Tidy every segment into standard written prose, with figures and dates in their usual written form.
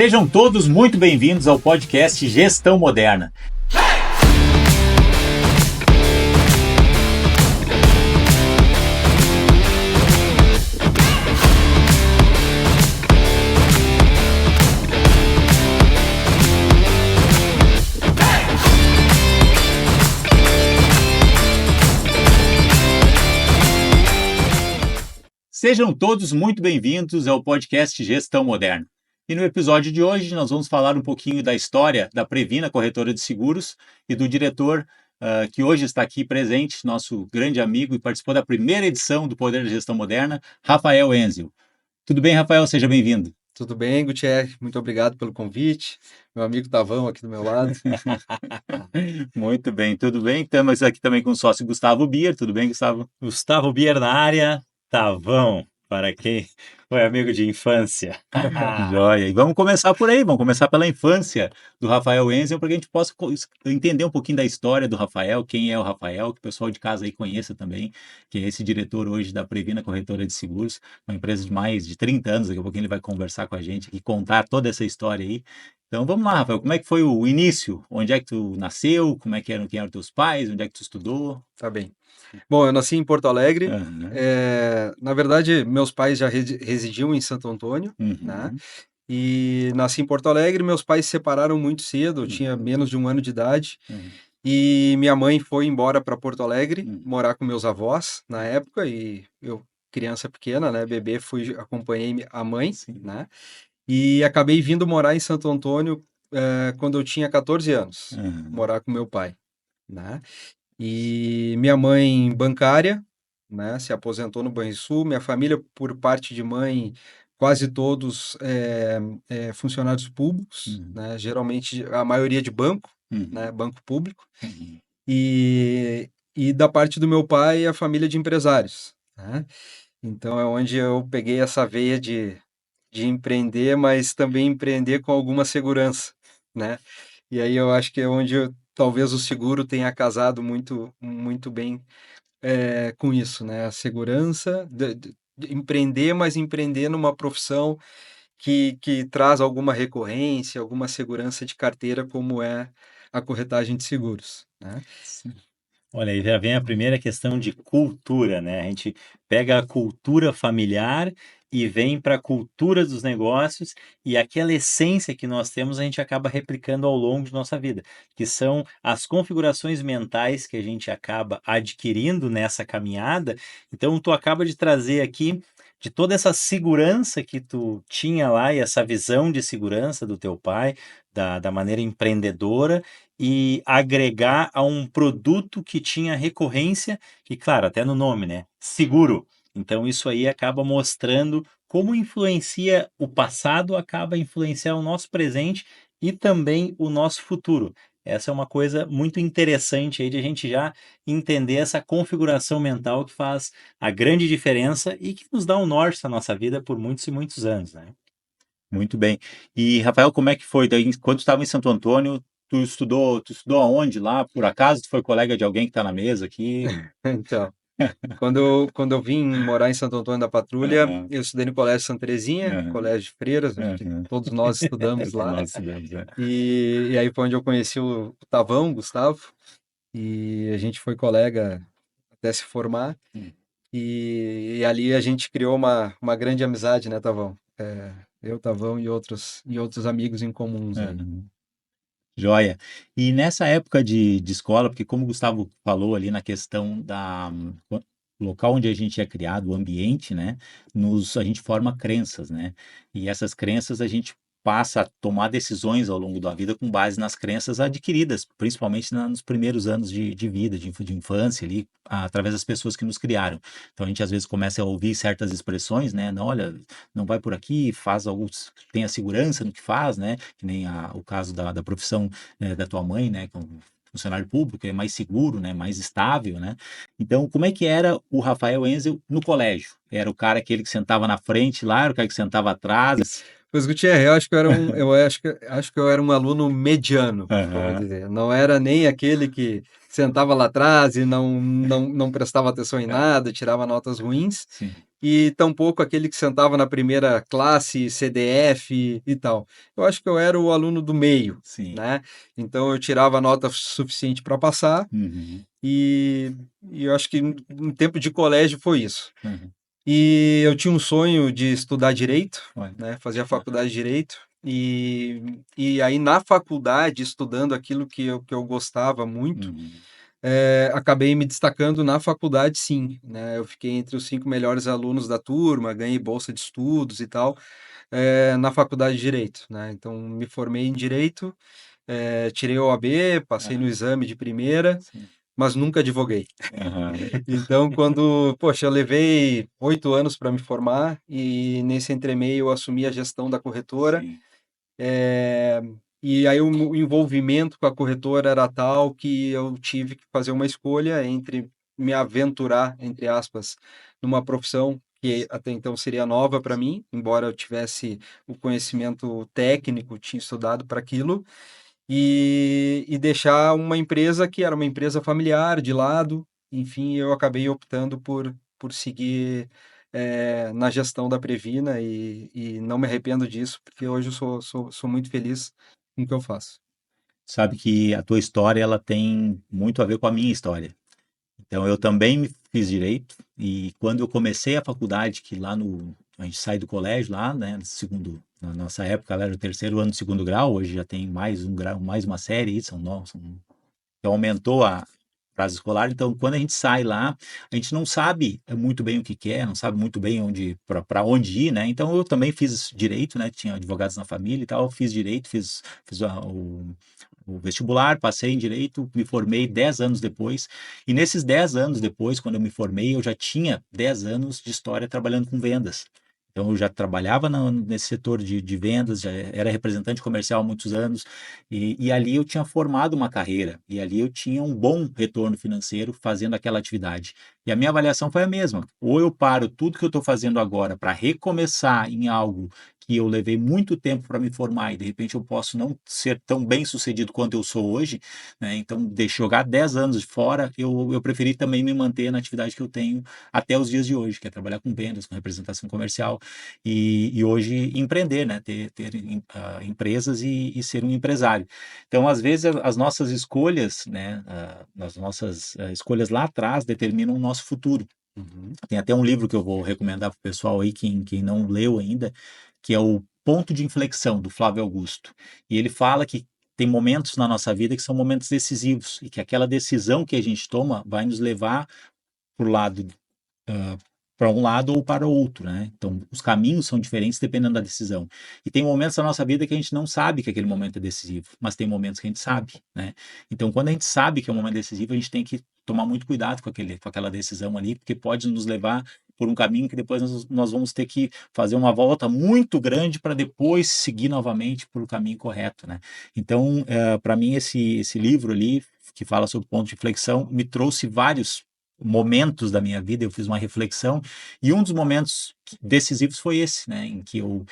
Sejam todos muito bem-vindos ao podcast Gestão Moderna. Sejam todos muito bem-vindos ao podcast Gestão Moderna. E no episódio de hoje nós vamos falar um pouquinho da história da Previna Corretora de Seguros e do diretor que hoje está aqui presente, nosso grande amigo e participou da primeira edição do Poder da Gestão Moderna, Rafael Enzio. Tudo bem, Rafael? Seja bem-vindo. Tudo bem, Gutierrez? Muito obrigado pelo convite. Meu amigo Tavão aqui do meu lado. Muito bem, tudo bem. Estamos aqui também com o sócio Gustavo Bier. Tudo bem, Gustavo? Gustavo Bier na área, Tavão, para quem foi amigo de infância. Joia. E vamos começar por aí, vamos começar pela infância do Rafael Enzio, para que a gente possa entender um pouquinho da história do Rafael, quem é o Rafael, que o pessoal de casa aí conheça também, que é esse diretor hoje da Previna Corretora de Seguros, uma empresa de mais de 30 anos, daqui a pouquinho ele vai conversar com a gente e contar toda essa história aí. Então vamos lá, Rafael, como é que foi o início? Onde é que tu nasceu? Como é que quem eram teus pais? Onde é que tu estudou? Tá bem. Bom, eu nasci em Porto Alegre. Uhum. Na verdade, meus pais já residiam em Santo Antônio, né? Uhum. E nasci em Porto Alegre. Meus pais se separaram muito cedo, eu tinha menos de 1 ano de idade. Uhum. E minha mãe foi embora para Porto Alegre, Uhum. morar com meus avós na época. E eu, criança pequena, né, bebê, acompanhei a mãe, Sim. né? E acabei vindo morar em Santo Antônio quando eu tinha 14 anos, Uhum. morar com meu pai, né? E minha mãe bancária, né, se aposentou no Banrisul. Minha família, por parte de mãe, quase todos funcionários públicos, Uhum. né? Geralmente a maioria de banco, Uhum. né, banco público. Uhum. E da parte do meu pai, a família de empresários, né? Então é onde eu peguei essa veia de empreender, mas também empreender com alguma segurança, né? E aí eu acho que é onde talvez o seguro tenha casado muito, muito bem com isso, né? A segurança de empreender, mas empreender numa profissão que traz alguma recorrência, alguma segurança de carteira, como é a corretagem de seguros, né? Sim. Olha, aí já vem a primeira questão de cultura, né? A gente pega a cultura familiar e vem para a cultura dos negócios e aquela essência que nós temos a gente acaba replicando ao longo de nossa vida, que são as configurações mentais que a gente acaba adquirindo nessa caminhada. Então, tu acaba de trazer aqui de toda essa segurança que tu tinha lá e essa visão de segurança do teu pai, da maneira empreendedora, e agregar a um produto que tinha recorrência e, claro, até no nome, né? Seguro. Então, isso aí acaba mostrando como influencia o passado, acaba influenciando o nosso presente e também o nosso futuro. Essa é uma coisa muito interessante aí de a gente já entender essa configuração mental que faz a grande diferença e que nos dá um norte na nossa vida por muitos e muitos anos, né? Muito bem. E, Rafael, como é que foi? Daí, quando tu estava em Santo Antônio, tu estudou aonde lá? Por acaso tu foi colega de alguém que está na mesa aqui? Então, quando eu vim morar em Santo Antônio da Patrulha, Aham, eu estudei no Colégio Santa Terezinha, aham, colégio de freiras, acho que aham. todos nós estudamos Todos lá. nós estudamos, é. E aí foi onde eu conheci o Tavão, Gustavo, e a gente foi colega até se formar. Hum. E ali a gente criou uma grande amizade, né, Tavão? Eu, Tavão e outros amigos em comuns aí. Aham. Joia. E nessa época de escola, porque como o Gustavo falou ali na questão local onde a gente é criado, o ambiente, né, a gente forma crenças, né, e essas crenças a gente passa a tomar decisões ao longo da vida com base nas crenças adquiridas, principalmente nos primeiros anos de vida, de infância ali, através das pessoas que nos criaram. Então a gente às vezes começa a ouvir certas expressões, né, não, olha, não vai por aqui, faz algo, tenha segurança no que faz, né, que nem o caso da profissão, né, da tua mãe, né, como funcionário público, é mais seguro, né, mais estável, né. Então, como é que era o Rafael Enzio no colégio? Era o cara aquele que sentava na frente lá, era o cara que sentava atrás? Pois, Gutierrez, eu acho que eu era um aluno mediano, vamos Aham, dizer. Não era nem aquele que sentava lá atrás e não prestava atenção em nada, tirava notas ruins, sim. e tampouco aquele que sentava na primeira classe, CDF e tal. Eu acho que eu era o aluno do meio, Sim. né? Então eu tirava a nota suficiente para passar Uhum. e, e eu acho que em tempo de colégio foi isso. Uhum. E eu tinha um sonho de estudar direito, Olha. né? Fazer a faculdade de direito. E aí na faculdade, estudando aquilo que eu gostava muito, Uhum. acabei me destacando na faculdade, sim, né? Eu fiquei entre os 5 melhores alunos da turma, ganhei bolsa de estudos e tal, na faculdade de Direito, né? Então, me formei em Direito, tirei o OAB, passei no Aham. exame de primeira, Sim. mas nunca advoguei. Aham. Então, poxa, eu levei 8 anos para me formar e nesse entremeio eu assumi a gestão da corretora. Sim. É, e aí o envolvimento com a corretora era tal que eu tive que fazer uma escolha entre me aventurar, entre aspas, numa profissão que até então seria nova para mim, embora eu tivesse o conhecimento técnico, tinha estudado para aquilo, e deixar uma empresa que era uma empresa familiar de lado. Enfim, eu acabei optando por seguir na gestão da Previna e não me arrependo disso, porque hoje eu sou muito feliz com o que eu faço. Sabe que a tua história ela tem muito a ver com a minha história. Então eu também fiz direito e quando eu comecei a faculdade, que lá no a gente sai do colégio lá, né, na nossa época ela era o terceiro ano do segundo grau, hoje já tem mais um grau, mais uma série, são novos, então aumentou a prazo escolar. Então quando a gente sai lá, a gente não sabe muito bem o que quer, não sabe muito bem onde para onde ir, né? Então eu também fiz direito, né? Tinha advogados na família e tal, fiz direito, fiz o vestibular, passei em direito, me formei 10 anos depois. E nesses 10 anos depois, quando eu me formei, eu já tinha 10 anos de história trabalhando com vendas. Então, eu já trabalhava nesse setor de vendas, já era representante comercial há muitos anos, e ali eu tinha formado uma carreira, e ali eu tinha um bom retorno financeiro fazendo aquela atividade. E a minha avaliação foi a mesma: ou eu paro tudo que eu estou fazendo agora para recomeçar em algo que eu levei muito tempo para me formar e de repente eu posso não ser tão bem sucedido quanto eu sou hoje, né? Então, jogar 10 anos de fora, eu preferi também me manter na atividade que eu tenho até os dias de hoje, que é trabalhar com vendas, com representação comercial e hoje empreender, né? Ter empresas e ser um empresário. Então, às vezes, as nossas escolhas, né? As nossas escolhas lá atrás determinam o nosso futuro. Uhum. Tem até um livro que eu vou recomendar para o pessoal aí, quem não leu ainda, que é o Ponto de Inflexão, do Flávio Augusto. E ele fala que tem momentos na nossa vida que são momentos decisivos e que aquela decisão que a gente toma vai nos levar para o lado para um lado ou para o outro, né? Então, os caminhos são diferentes dependendo da decisão. E tem momentos da nossa vida que a gente não sabe que aquele momento é decisivo, mas tem momentos que a gente sabe, né? Então, quando a gente sabe que é um momento decisivo, a gente tem que tomar muito cuidado com aquela decisão ali, porque pode nos levar por um caminho que depois nós vamos ter que fazer uma volta muito grande para depois seguir novamente por o caminho correto, né? Então, para mim, esse livro ali, que fala sobre ponto de inflexão, me trouxe vários momentos da minha vida, eu fiz uma reflexão, e um dos momentos decisivos foi esse, né, em que eu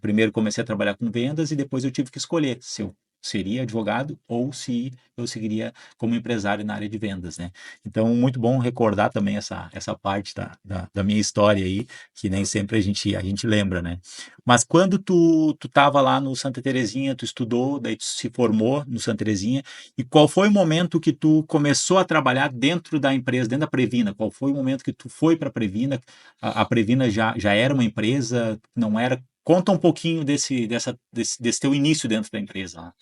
primeiro comecei a trabalhar com vendas e depois eu tive que escolher se eu seria advogado ou se eu seguiria como empresário na área de vendas, né? Então, muito bom recordar também essa parte da minha história aí, que nem sempre a gente lembra, né? Mas quando tu estava lá no Santa Terezinha, tu estudou, daí tu se formou no Santa Terezinha, e qual foi o momento que tu começou a trabalhar dentro da empresa, dentro da Previna? Qual foi o momento que tu foi para a Previna? A Previna já era uma empresa, não era? Conta um pouquinho desse teu início dentro da empresa lá.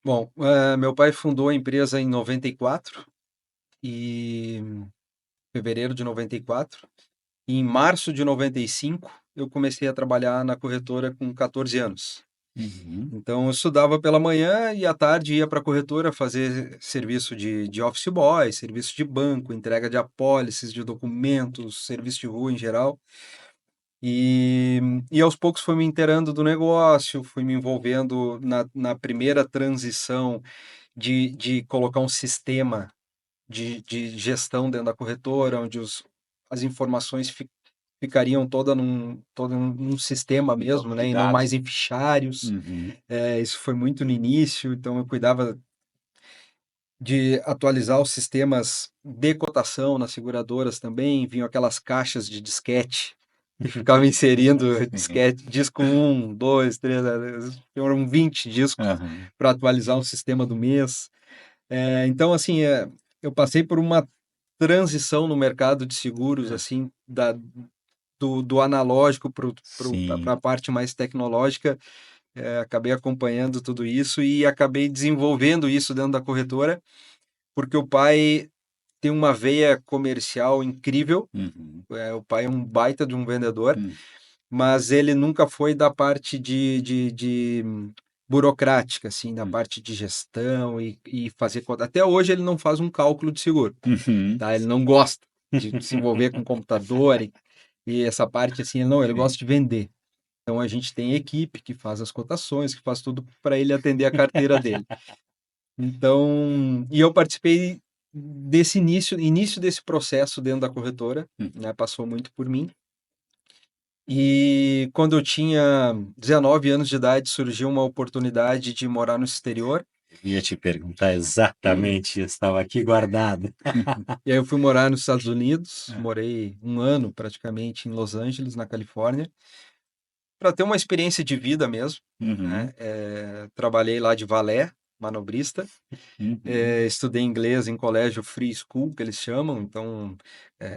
Bom, meu pai fundou a empresa em 94, e fevereiro de 94. E em março de 95, eu comecei a trabalhar na corretora com 14 anos. Uhum. Então, eu estudava pela manhã e à tarde ia para a corretora fazer serviço de office boy, serviço de banco, entrega de apólices, de documentos, serviço de rua em geral. E, e aos poucos fui me inteirando do negócio, fui me envolvendo na primeira transição de colocar um sistema de gestão dentro da corretora, onde as informações ficariam todo num sistema mesmo, né, De e não dados. mais em fichários. Uhum. Isso foi muito no início, então eu cuidava de atualizar os sistemas de cotação nas seguradoras também, vinham aquelas caixas de disquete, e ficava inserindo Sim. disquete, disco 1, 2, 3, às vezes foram 20 discos Aham. para atualizar o sistema do mês. Então, assim, eu passei por uma transição no mercado de seguros, É. assim, do analógico para Sim. a parte mais tecnológica. Acabei acompanhando tudo isso e acabei desenvolvendo isso dentro da corretora, porque o pai tem uma veia comercial incrível. Uhum. O pai é um baita de um vendedor, Hum. mas ele nunca foi da parte de burocrática, assim, da Hum. parte de gestão e fazer conta. Até hoje ele não faz um cálculo de seguro, Uhum. tá? Ele não gosta de se envolver com computador e essa parte, assim, ele Sim. gosta de vender. Então a gente tem equipe que faz as cotações, que faz tudo para ele atender a carteira dele. Então, e eu participei desse início desse processo dentro da corretora, Hum. né? Passou muito por mim. E quando eu tinha 19 anos de idade, surgiu uma oportunidade de morar no exterior. Eu ia te perguntar exatamente isso, estava aqui guardado. E aí eu fui morar nos Estados Unidos, É. morei um ano praticamente em Los Angeles, na Califórnia, para ter uma experiência de vida mesmo, Uhum. né? Trabalhei lá de valé, manobrista. Uhum. Estudei inglês em colégio free school, que eles chamam, então,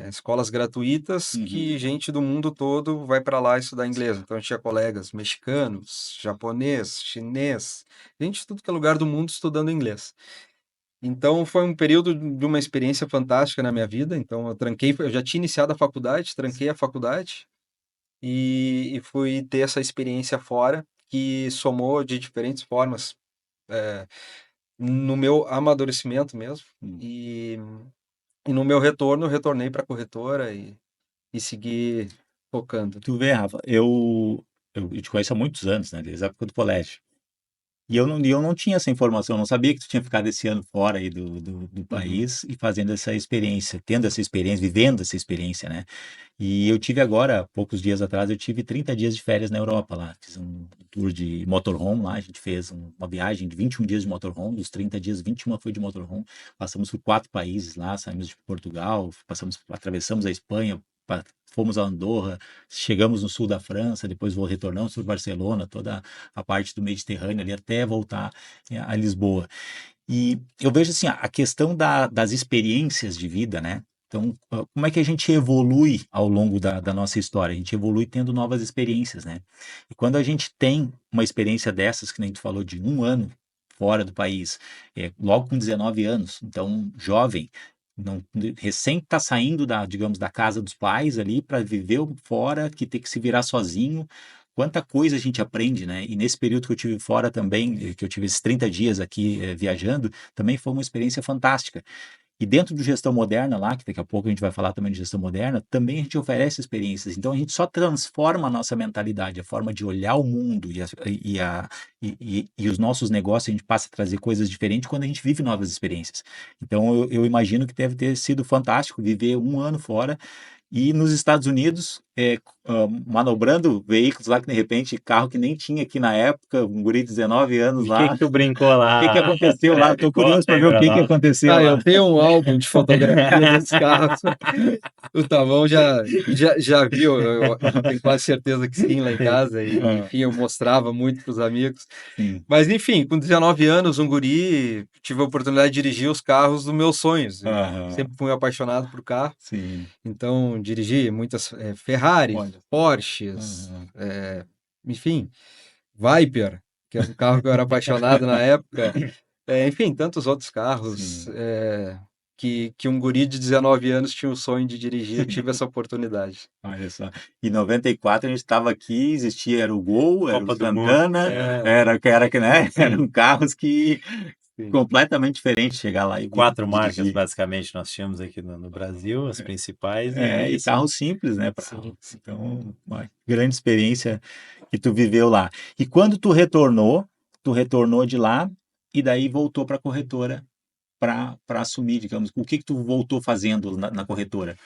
escolas gratuitas Uhum. que gente do mundo todo vai para lá estudar inglês. Então, eu tinha colegas mexicanos, japonês, chinês, gente de tudo que é lugar do mundo estudando inglês. Então, foi um período de uma experiência fantástica na minha vida. Então, eu já tinha iniciado a faculdade, tranquei a faculdade e fui ter essa experiência fora, que somou de diferentes formas. eh, no meu amadurecimento mesmo. Hum. E no meu retorno, eu retornei para a corretora e segui tocando. Tu vê, Rafa, eu te conheço há muitos anos, né? Desde a época do colégio. E eu não tinha essa informação, eu não sabia que tu tinha ficado esse ano fora aí do Uhum. país e fazendo essa experiência, tendo essa experiência, vivendo essa experiência, né? E eu tive agora, poucos dias atrás, eu tive 30 dias de férias na Europa lá. Fiz um tour de motorhome lá, a gente fez uma viagem de 21 dias de motorhome, dos 30 dias, 21 foi de motorhome. Passamos por 4 países lá, saímos de Portugal, atravessamos a Espanha, fomos a Andorra, chegamos no sul da França, depois retornamos para Barcelona, toda a parte do Mediterrâneo ali, até voltar a Lisboa. E eu vejo assim, a questão das experiências de vida, né? Então, como é que a gente evolui ao longo da nossa história? A gente evolui tendo novas experiências, né? E quando a gente tem uma experiência dessas, que nem tu falou, de um ano fora do país, logo com 19 anos, então jovem, não, recém está saindo digamos, da casa dos pais ali para viver fora, que tem que se virar sozinho. Quanta coisa a gente aprende, né? E nesse período que eu tive fora também, que eu tive esses 30 dias aqui viajando, também foi uma experiência fantástica. E dentro do Gestão Moderna lá, que daqui a pouco a gente vai falar também de Gestão Moderna, também a gente oferece experiências. Então a gente só transforma a nossa mentalidade, a forma de olhar o mundo e os nossos negócios, a gente passa a trazer coisas diferentes quando a gente vive novas experiências. Então eu imagino que deve ter sido fantástico viver um ano fora e nos Estados Unidos, manobrando veículos lá que de repente, carro que nem tinha aqui na época, um guri de 19 anos E o que lá. que tu brincou O que que lá? aconteceu lá? Estou Conta curioso para aí ver o pra que que nós. aconteceu Eu lá. tenho um álbum de fotografia desses carros. O Tavão já viu, eu tenho quase certeza que sim, lá em casa. E, Ah, enfim, eu mostrava muito para os amigos. sim. Mas, enfim, com 19 anos, um guri, tive a oportunidade de dirigir os carros dos meus sonhos. Eu Aham, sempre fui apaixonado por carro. sim. Então, dirigi muitas Ferraris, Olha. Porsches, Aham, enfim, Viper, que era um carro que eu era apaixonado na época. Enfim, tantos outros carros sim. que um guri de 19 anos tinha o sonho de dirigir. Eu Sim. tive essa oportunidade. Olha só. Em 94 a gente estava aqui, existia, era o Gol, era o Copa do Mundo. Santana, É, era que, né? Eram carros que sim. completamente diferentes chegar lá e Quatro marcas, dirigir. basicamente, nós tínhamos aqui no Brasil, as principais, E e carros simples, né? Sim. Então, uma grande experiência que tu viveu lá. E quando tu retornou de lá e daí voltou para a corretora para assumir, digamos, o que que tu voltou fazendo na corretora?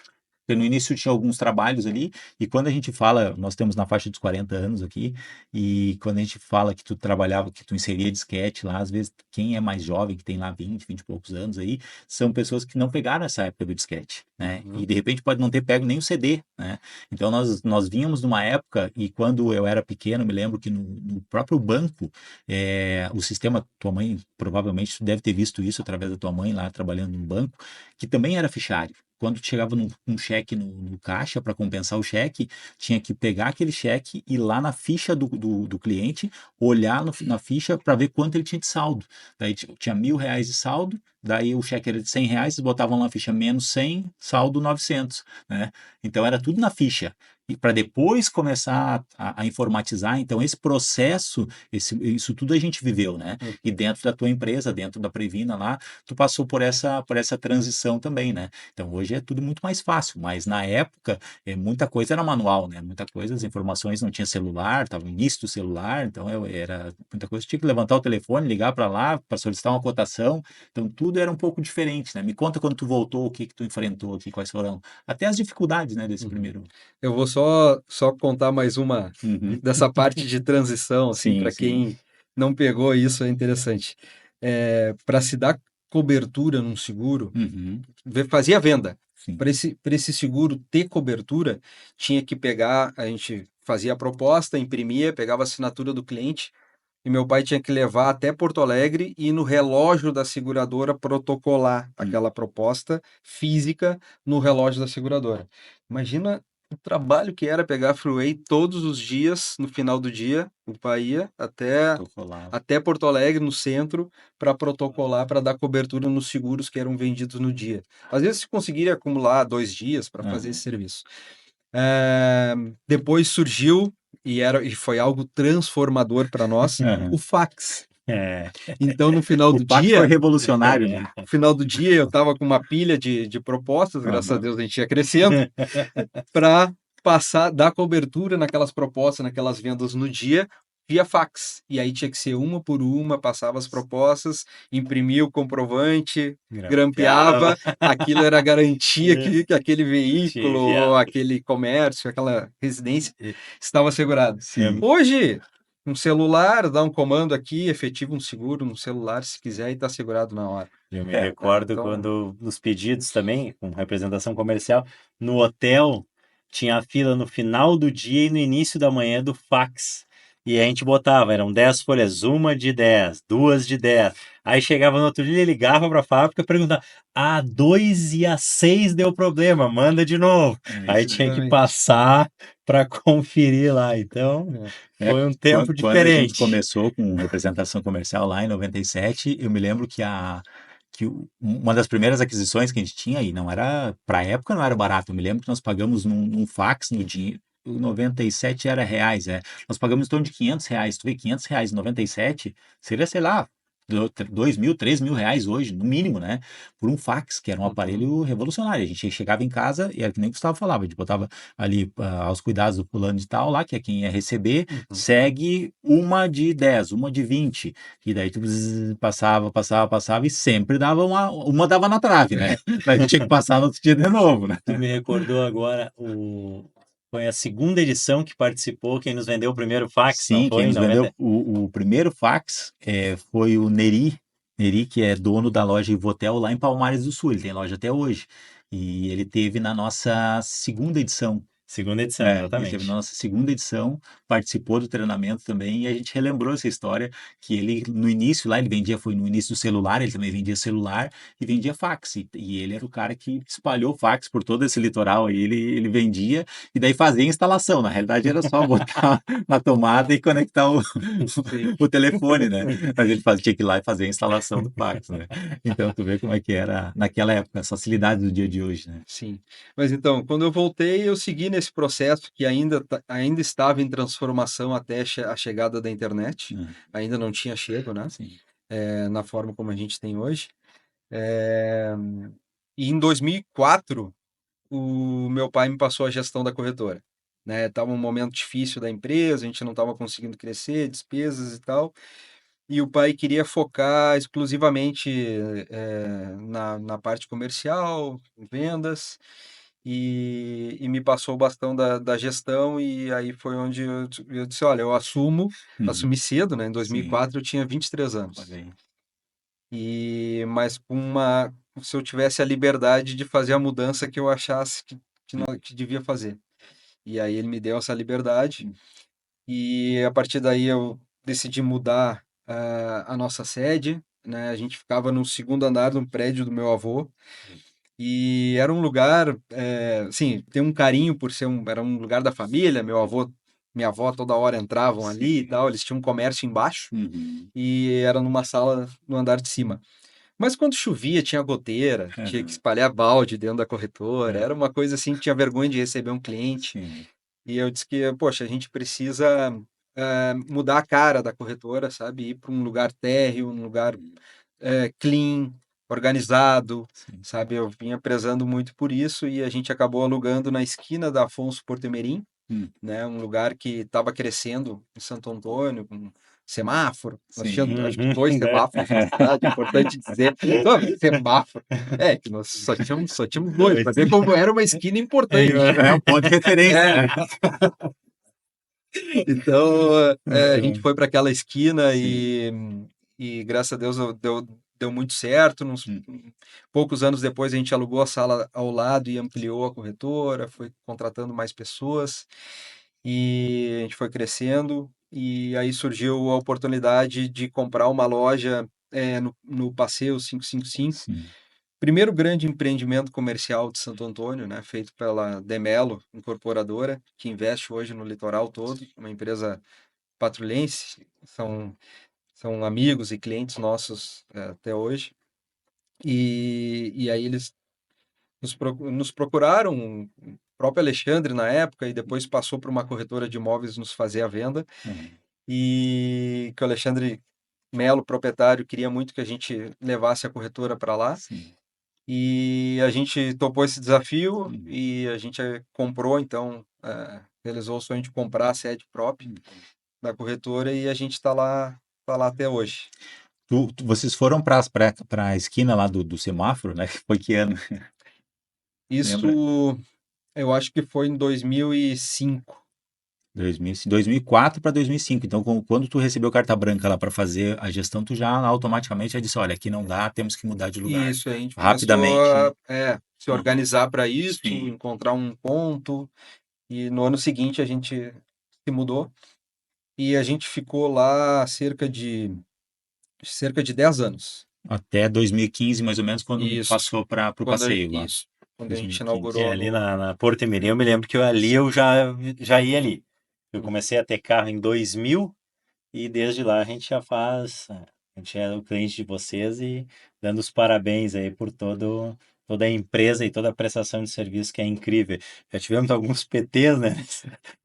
Porque no início tinha alguns trabalhos ali, e quando a gente fala, nós temos na faixa dos 40 anos aqui, e quando a gente fala que tu trabalhava, que tu inseria disquete lá, às vezes quem é mais jovem, que tem lá 20 e poucos anos aí, são pessoas que não pegaram essa época do disquete, né? E de repente pode não ter pego nem o CD, né? Então nós vínhamos numa época, e quando eu era pequeno, me lembro que no próprio banco, o sistema, tua mãe provavelmente tu deve ter visto isso através da tua mãe lá trabalhando no banco, que também era fichário. Quando tu chegava um cheque no caixa para compensar o cheque, tinha que pegar aquele cheque e ir lá na ficha do cliente, olhar na ficha para ver quanto ele tinha de saldo. Daí tinha R$ 1.000 de saldo, daí o cheque era de R$ 100, eles botavam lá na ficha menos 100, saldo 900, né? Então era tudo na ficha. E para depois começar a informatizar, então esse processo, isso tudo a gente viveu, né? E dentro da tua empresa, dentro da Previna lá, tu passou por essa transição também, né? Então hoje é tudo muito mais fácil, mas na época muita coisa era manual, né? Muita coisa, as informações não tinha celular, estava no início do celular, então era muita coisa, tinha que levantar o telefone, ligar para lá para solicitar uma cotação, então tudo era um pouco diferente, né? Me conta quando tu voltou, o que que tu enfrentou aqui, quais foram até as dificuldades, né, desse primeiro. Eu vou só contar mais uma Uhum. dessa parte de transição, assim, Sim, para sim, quem não pegou isso, é interessante. Para se dar cobertura num seguro, uhum, fazia a venda. sim, Para esse seguro ter cobertura, tinha que pegar, a gente fazia a proposta, imprimia, pegava a assinatura do cliente, e meu pai tinha que levar até Porto Alegre e ir no relógio da seguradora protocolar aquela proposta física no relógio da seguradora. Imagina o trabalho que era pegar a Freeway todos os dias, no final do dia, o pai ia protocolar. até Porto Alegre, no centro, para protocolar, para dar cobertura nos seguros que eram vendidos no dia. Às vezes se conseguiria acumular 2 dias para fazer esse Aham, serviço. Depois surgiu, e foi algo transformador para nós, o aham. fax. É, Então, no final O do fax foi dia, revolucionário, né? no final do dia, eu estava com uma pilha de propostas, graças a Aham. Deus a gente ia crescendo, para dar cobertura naquelas propostas, naquelas vendas no dia, via fax. E aí tinha que ser uma por uma, passava as propostas, imprimia o comprovante, grampeava, grampeava, aquilo era garantia que aquele te veículo, ou enviava. aquele comércio, aquela residência estava segurado. Sim, Hoje, um celular, dá um comando aqui, efetiva um seguro no celular, se quiser, e está segurado na hora. Eu me Né? recordo Então, quando nos pedidos também, com representação comercial, no hotel tinha a fila no final do dia e no início da manhã do fax. E a gente botava, eram 10 folhas, uma de 10, duas de 10. Aí chegava no outro dia, ele ligava para a fábrica e perguntava: a 2 e a 6 deu problema, manda de novo. é Aí isso aí. tinha que exatamente. passar para conferir lá. Então, É, foi um tempo quando a gente diferente. começou com representação comercial lá em 97, eu me lembro que uma das primeiras aquisições que a gente tinha, e não era, para a época não era barato, eu me lembro que nós pagamos num fax no dinheiro, o 97 era reais, nós pagamos em torno de R$ 500, tu vê, R$ 500 em 97, seria, sei lá, 2.000, R$ 3.000 hoje, no mínimo, né? Por um fax, que era um Uhum. aparelho revolucionário. A gente chegava em casa e era que nem o Gustavo falava, a gente botava ali aos cuidados do fulano de tal lá, que é quem ia receber, Uhum. segue uma de 10, uma de 20. E daí tu passava, passava, passava e sempre dava uma dava na trave, né? Daí tu tinha que passar no outro dia de novo, né? Tu me recordou agora foi a segunda edição que participou, quem nos vendeu o primeiro fax, não Sim, quem foi? Em nos vendeu 90? o primeiro fax foi o Neri, que é dono da loja Ivotel lá em Palmares do Sul. Ele tem loja até hoje. E ele teve na nossa segunda edição. Segunda edição, Ele teve na exatamente. nossa segunda edição, participou do treinamento também, e a gente relembrou essa história, que ele, no início lá, ele vendia, foi no início do celular, ele também vendia celular e vendia fax, e ele era o cara que espalhou fax por todo esse litoral aí, ele vendia, e daí fazia a instalação, na realidade era só botar na tomada e conectar o, Sim. o telefone, né? Mas ele tinha que ir lá e fazer a instalação do fax, né? Então tu vê como é que era naquela época, as facilidades do dia de hoje, né? Sim. Mas então, quando eu voltei, eu segui nesse processo que ainda estava em transformação até a chegada da internet. Ah, Ainda não tinha chego, né? sim. Na forma como a gente tem hoje. É, E em 2004, o meu pai me passou a gestão da corretora. Né? Tava um momento difícil da empresa, a gente não estava conseguindo crescer, despesas e tal. E o pai queria focar exclusivamente na parte comercial, em vendas. e me passou o bastão da gestão, e aí foi onde eu disse, olha, eu assumi cedo, né? Em Sim, 2004 eu tinha 23 olha anos. aí. Mas se eu tivesse a liberdade de fazer a mudança que eu achasse que devia fazer. E aí ele me deu essa liberdade, e a partir daí eu decidi mudar a nossa sede, né? A gente ficava no segundo andar de um prédio do meu avô, e era um lugar, assim, tem um carinho por era um lugar da família. Meu avô, minha avó toda hora entravam ali e Sim. tal, eles tinham um comércio embaixo, Uhum. e era numa sala no andar de cima. Mas quando chovia, tinha goteira, tinha que Aham. espalhar balde dentro da corretora, É, era uma coisa assim, tinha vergonha de receber um cliente. sim. E eu disse que, poxa, a gente precisa mudar a cara da corretora, sabe? Ir para um lugar térreo, um lugar clean, organizado, Sim. sabe? Eu vinha prezando muito por isso, e a gente acabou alugando na esquina da Afonso Porto-Mirim, Hum, né? Um lugar que estava crescendo em Santo Antônio, com semáforo. Nós sim. tínhamos, acho que, Uhum, 2 né? semáforos na cidade, importante dizer. Não, semáforo. É, que nós só tínhamos dois, Dois. para ver como era uma esquina É, importante. é um ponto de referência, É, né? então, a gente É, foi para aquela esquina, sim. e graças a Deus deu muito certo. Hum, Poucos anos depois, a gente alugou a sala ao lado e ampliou a corretora, foi contratando mais pessoas, e a gente foi crescendo. E aí surgiu a oportunidade de comprar uma loja no Passeio 555. sim. Primeiro grande empreendimento comercial de Santo Antônio, né, feito pela Demelo Incorporadora, que investe hoje no litoral todo, uma empresa patrulhense, são amigos e clientes nossos até hoje. E aí eles nos procuraram, o próprio Alexandre na época, e depois passou para uma corretora de imóveis nos fazer a venda, Aham, e que o Alexandre Melo, proprietário, queria muito que a gente levasse a corretora para lá. sim. E a gente topou esse desafio, Hum, e a gente comprou, então, realizou o sonho de comprar a sede própria hum. da corretora, e a gente tá lá até hoje. Vocês foram para a esquina lá do semáforo, né? Foi que ano? Lembra? Isso eu acho que foi em 2005. 2004 para 2005. Então, quando tu recebeu carta branca lá para fazer a gestão, tu já automaticamente já disse, olha, aqui não dá, temos que mudar de E lugar. isso, a gente começou Rapidamente. se Aham. organizar para isso, Sim. encontrar um ponto, e no ano seguinte a gente se mudou, e a gente ficou lá cerca de 10 anos. Até 2015, mais ou menos, quando Isso, passou para o passeio lá. isso, quando a gente 2015. É, inaugurou ali no. na Porto Mirim, eu me lembro que ali eu já ia ali. Eu comecei a ter carro em 2000 e desde lá a gente já faz. A gente é o cliente de vocês e dando os parabéns aí por toda a empresa e toda a prestação de serviço que é incrível. Já tivemos alguns PTs, né,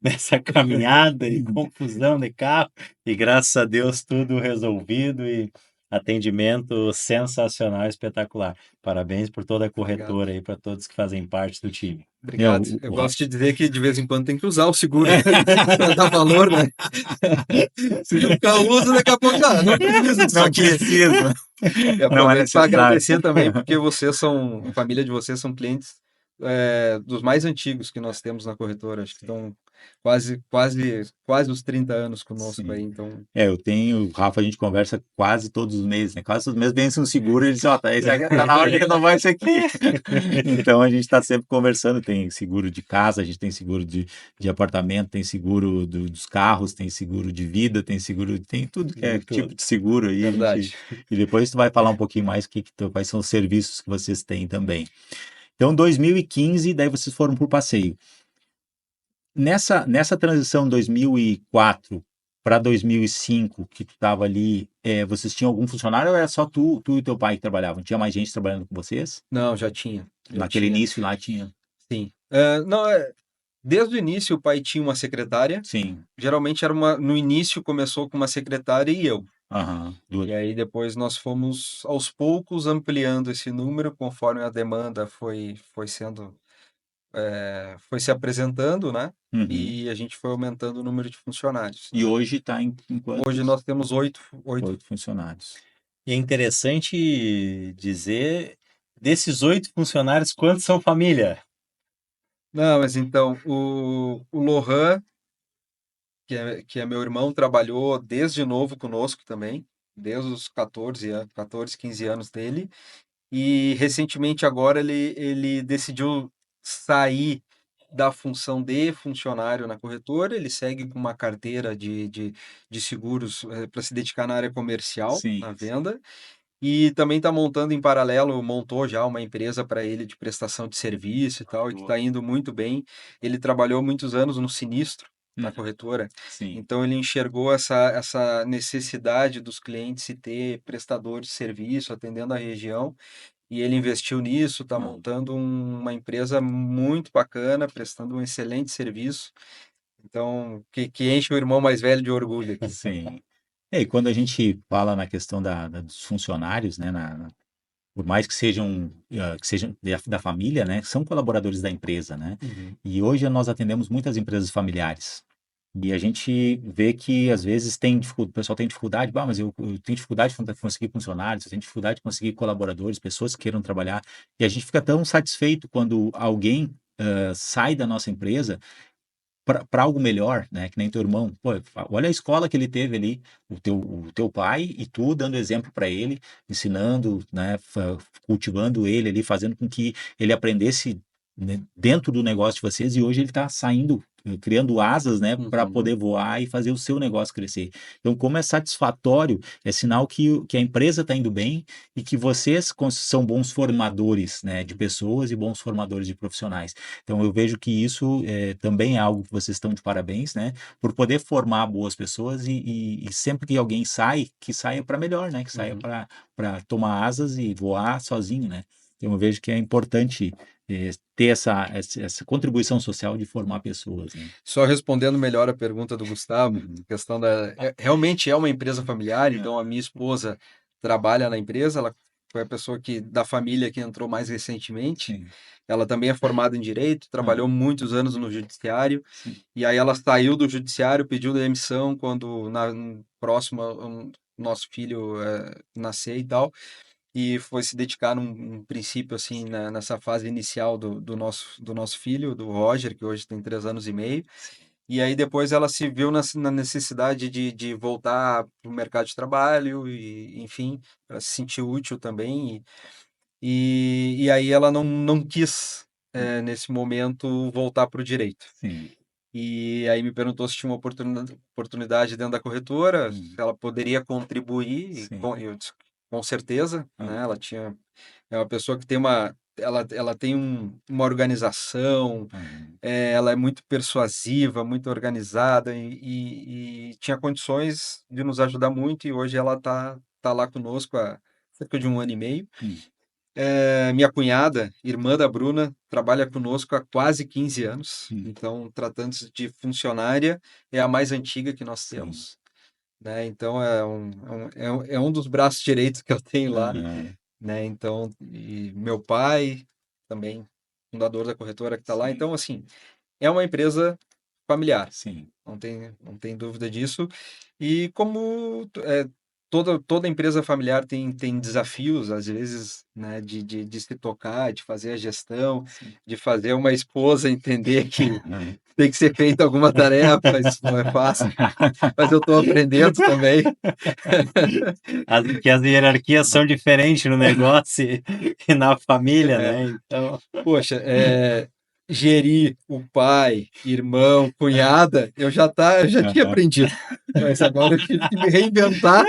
nessa caminhada e confusão de carro, e graças a Deus tudo resolvido e atendimento sensacional, espetacular. Parabéns por toda a Obrigado. corretora aí, para todos que fazem parte do time. É, Obrigado. Eu gosto de dizer que de vez em quando tem que usar o seguro para dar valor, né? Se nunca usa, daqui a pouco, não precisa disso não aqui. precisa, E não é aproveito para necessário. agradecer também, porque a família de vocês são clientes dos mais antigos que nós temos na corretora. Acho que Sim, estão quase os 30 anos conosco aí, sim. então. É, eu tenho, o Rafa, a gente conversa quase todos os meses, né? Quase todos os meses vem um seguro e ele diz, ó, tá, esse aqui tá na hora de renovar isso aqui. Então a gente está sempre conversando, tem seguro de casa, a gente tem seguro de apartamento, tem seguro dos carros, tem seguro de vida, tem seguro, tem tudo que é De tipo tudo. de seguro aí, a gente. Verdade. E depois tu vai falar um pouquinho mais quais são os serviços que vocês têm também. Então, 2015, daí vocês foram por passeio. Nessa transição 2004 para 2005, que tu estava ali, vocês tinham algum funcionário ou era só tu e teu pai que trabalhavam? Tinha mais gente trabalhando com vocês? Não, já tinha. Já Naquele tinha. início lá tinha. Sim. Não, desde o início o pai tinha uma secretária. Sim. Geralmente no início começou com uma secretária e eu. Aham. E aí depois nós fomos aos poucos ampliando esse número conforme a demanda foi se apresentando, né? Uhum. E a gente foi aumentando o número de funcionários. E hoje está em Hoje quantos? nós temos oito. 8 funcionários. E é interessante dizer, desses 8 funcionários, quantos são família? Não, mas então, o Lohan, que é meu irmão, trabalhou desde novo conosco também, desde os 14, 15 anos dele. E recentemente agora ele decidiu sair da função de funcionário na corretora, ele segue com uma carteira de seguros para se dedicar na área comercial, na Sim, sim. venda, e também está montando em paralelo, montou já uma empresa para ele de prestação de serviço e tal, e que Boa. está indo muito bem. Ele trabalhou muitos anos no sinistro, na Uhum. corretora, Sim. então ele enxergou essa necessidade dos clientes e ter prestador de serviço atendendo a região, e ele investiu nisso, está Uhum. montando uma empresa muito bacana, prestando um excelente serviço. Então, que enche o irmão mais velho de orgulho aqui. Sim. E quando a gente fala na questão dos funcionários, né, por mais que sejam da família, né, são colaboradores da empresa, né? Uhum, E hoje nós atendemos muitas empresas familiares. E a gente vê que às vezes o pessoal tem dificuldade, mas eu tenho dificuldade de conseguir funcionários, eu tenho dificuldade de conseguir colaboradores, pessoas que queiram trabalhar. E a gente fica tão satisfeito quando alguém sai da nossa empresa para algo melhor, né? Que nem teu irmão. Pô, olha a escola que ele teve ali, o teu pai e tu dando exemplo para ele, ensinando, né? Cultivando ele ali, fazendo com que ele aprendesse, né, dentro do negócio de vocês, e hoje ele está saindo, criando asas, né? Para uhum, poder voar e fazer o seu negócio crescer. Então, como é satisfatório, é sinal que a empresa está indo bem e que vocês são bons formadores, né? De pessoas e bons formadores de profissionais. Então, eu vejo que isso também é algo que vocês estão de parabéns, né? Por poder formar boas pessoas e sempre que alguém sai, que saia para melhor, né? Que saia uhum. para tomar asas e voar sozinho, né? Então, eu vejo que é importante ter essa contribuição social de formar pessoas, né? Só respondendo melhor a pergunta do Gustavo, Uhum. questão realmente é uma empresa familiar, então a minha esposa trabalha na empresa, ela foi a pessoa da família que entrou mais recentemente. Sim. Ela também é formada em direito, trabalhou Uhum. muitos anos no judiciário, Sim. e aí ela saiu do judiciário, pediu demissão quando próximo ao nosso filho nascer e tal, e foi se dedicar num princípio assim nessa fase inicial do nosso filho, do Roger, que hoje tem 3 anos e meio. E aí depois ela se viu na necessidade de voltar para o mercado de trabalho e, enfim, ela se sentiu útil também. E aí ela não quis, nesse momento, voltar para o direito. Sim. E aí me perguntou se tinha uma oportunidade dentro da corretora, se Uhum. ela poderia contribuir, e Sim. eu disse, com certeza, né? Uhum. É uma pessoa que tem ela tem uma organização, Uhum. ela é muito persuasiva, muito organizada e tinha condições de nos ajudar muito, e hoje ela tá lá conosco há cerca de 1 ano e meio. Uhum. Minha cunhada, irmã da Bruna, trabalha conosco há quase 15 anos. Uhum. Então, tratando-se de funcionária, é a mais antiga que nós Sim. temos, né? Então, é um dos braços direitos que eu tenho lá, Uhum. né? Então, e meu pai também, fundador da corretora que está lá. Sim. Então, assim, é uma empresa familiar, Sim. não tem dúvida disso. E como toda empresa familiar tem desafios, às vezes, né, de se tocar, de fazer a gestão, Sim. de fazer uma esposa entender que tem que ser feita alguma tarefa, isso não é fácil, mas eu estou aprendendo também. Que as hierarquias são diferentes no negócio e na família, É, né? Então, poxa, gerir o pai, irmão, cunhada, eu já tinha Uhum. aprendido, mas agora eu tive que me reinventar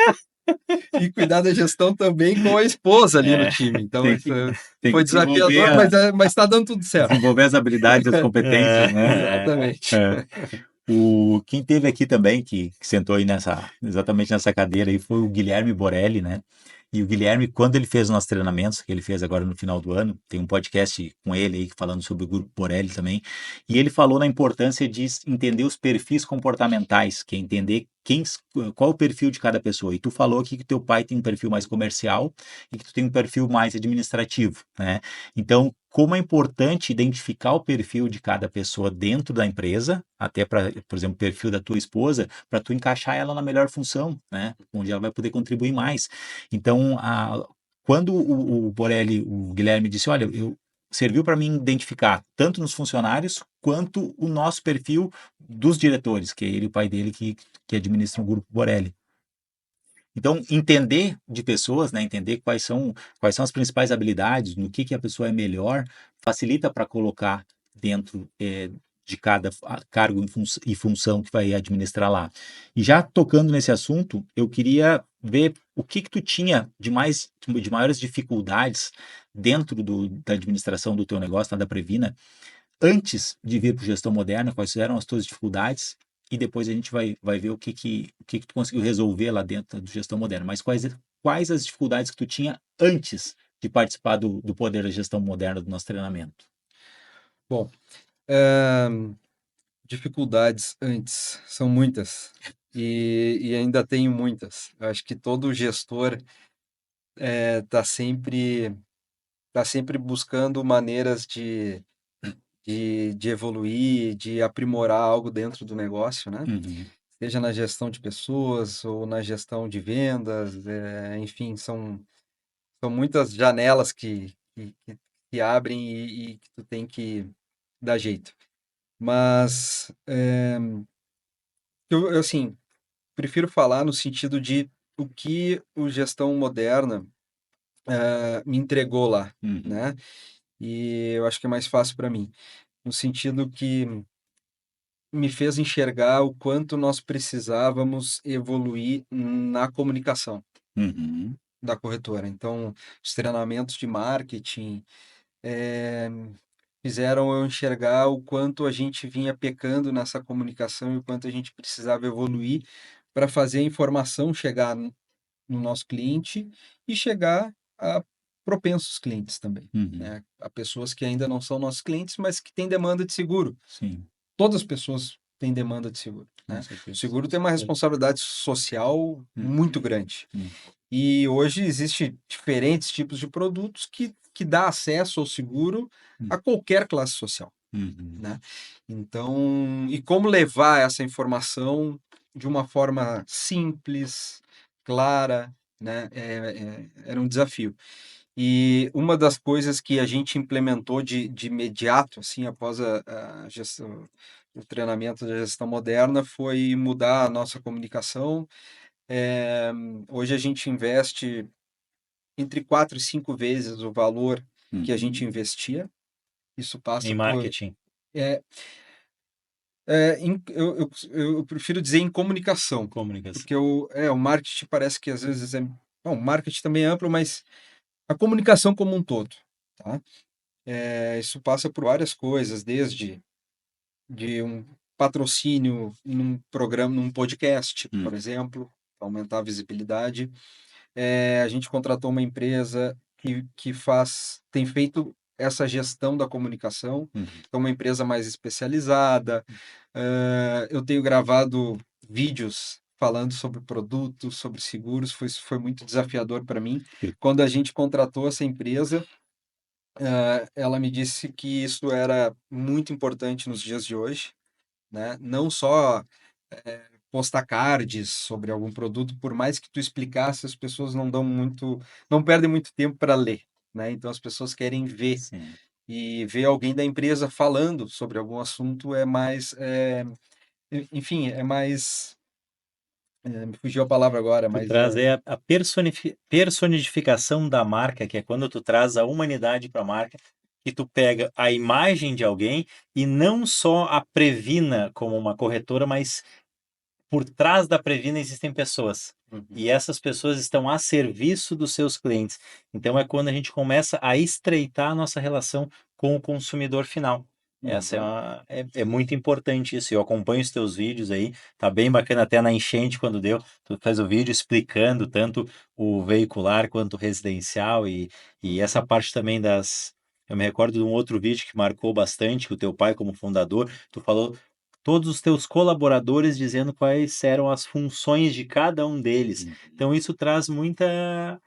e cuidar da gestão também com a esposa ali no é, time. Então, Tem isso que, tem que foi desenvolver, desafiador, mas está dando tudo certo. desenvolver as habilidades e as competências, né? Exatamente. É. Quem teve aqui também, que sentou aí exatamente nessa cadeira aí, foi o Guilherme Borelli, né? E o Guilherme, quando ele fez os nossos treinamentos, que ele fez agora no final do ano, tem um podcast com ele aí falando sobre o Grupo Borelli também, e ele falou na importância de entender os perfis comportamentais, que é entender qual é o perfil de cada pessoa. E tu falou aqui que teu pai tem um perfil mais comercial e que tu tem um perfil mais administrativo, né? Então, como é importante identificar o perfil de cada pessoa dentro da empresa, até para, por exemplo, o perfil da tua esposa, para tu encaixar ela na melhor função, né? Onde ela vai poder contribuir mais. Então, quando o Borelli, o Guilherme disse, olha, serviu para mim identificar tanto nos funcionários quanto o nosso perfil dos diretores, que é ele e o pai dele que administram o Grupo Borelli. Então, entender de pessoas, né, entender quais são as principais habilidades, no que a pessoa é melhor, facilita para colocar dentro de cada cargo e função que vai administrar lá. E já tocando nesse assunto, eu queria ver o que tu tinha de maiores dificuldades dentro da administração do teu negócio, da Previna, antes de vir para gestão moderna, quais eram as tuas dificuldades, e depois a gente vai ver o que tu conseguiu resolver lá dentro do gestão moderna. Mas quais as dificuldades que tu tinha antes de participar do poder da gestão moderna do nosso treinamento? Bom, dificuldades antes são muitas e ainda tenho muitas. Eu acho que todo gestor está sempre buscando maneiras de evoluir, de aprimorar algo dentro do negócio, né? Uhum, Seja na gestão de pessoas ou na gestão de vendas, enfim, são muitas janelas que abrem e que tu tem que dar jeito. Mas, eu, assim, prefiro falar no sentido de o que o gestão moderna me entregou lá, uhum, né? E eu acho que é mais fácil para mim, no sentido que me fez enxergar o quanto nós precisávamos evoluir na comunicação uhum, da corretora. Então, os treinamentos de marketing eh, fizeram eu enxergar o quanto a gente vinha pecando nessa comunicação e o quanto a gente precisava evoluir para fazer a informação chegar no nosso cliente e chegar a propensos clientes também, uhum. né? A pessoas que ainda não são nossos clientes, mas que têm demanda de seguro. Sim, Todas as pessoas têm demanda de seguro, com né? O certeza. seguro tem uma responsabilidade social Uhum, muito grande. uhum, E hoje existem diferentes tipos de produtos que dá acesso ao seguro a qualquer classe social, uhum, né? Então, e como levar essa informação de uma forma simples, clara, né? Era um desafio. E uma das coisas que a gente implementou de imediato, assim, após a gestão, o treinamento da gestão moderna, foi mudar a nossa comunicação. Eh, Hoje a gente investe entre 4 e 5 vezes o valor que a gente uhum, investia. Isso Em passa por. marketing, É, eu prefiro dizer em comunicação, comunicação. porque o marketing parece que às vezes é. Bom, o marketing também é amplo, mas a comunicação como um todo, tá? Isso passa por várias coisas, desde de um patrocínio num programa, num podcast, por uhum, exemplo, para aumentar a visibilidade. A gente contratou uma empresa que tem feito essa gestão da comunicação, uhum. é uma empresa mais especializada. Eu tenho gravado vídeos falando sobre produtos, sobre seguros, foi muito desafiador para mim. Quando a gente contratou essa empresa, ela me disse que isso era muito importante nos dias de hoje, né? Não só postar cards sobre algum produto, por mais que tu explicasse, as pessoas não perdem muito tempo para ler, né? Então as pessoas querem ver Sim. e ver alguém da empresa falando sobre algum assunto enfim, me fugiu a palavra agora, Tu mas traz aí a personificação da marca, que é quando tu traz a humanidade para a marca, que tu pega a imagem de alguém e não só a Previna como uma corretora, mas por trás da Previna existem pessoas. Uhum, E essas pessoas estão a serviço dos seus clientes. Então é quando a gente começa a estreitar a nossa relação com o consumidor final. Essa uhum, é muito importante isso. Eu acompanho os teus vídeos aí, tá bem bacana até na enchente quando deu. Tu faz o vídeo explicando tanto o veicular quanto o residencial e essa parte também das. Eu me recordo de um outro vídeo que marcou bastante, o teu pai como fundador, tu falou todos os teus colaboradores dizendo quais eram as funções de cada um deles. Uhum. Então isso traz muita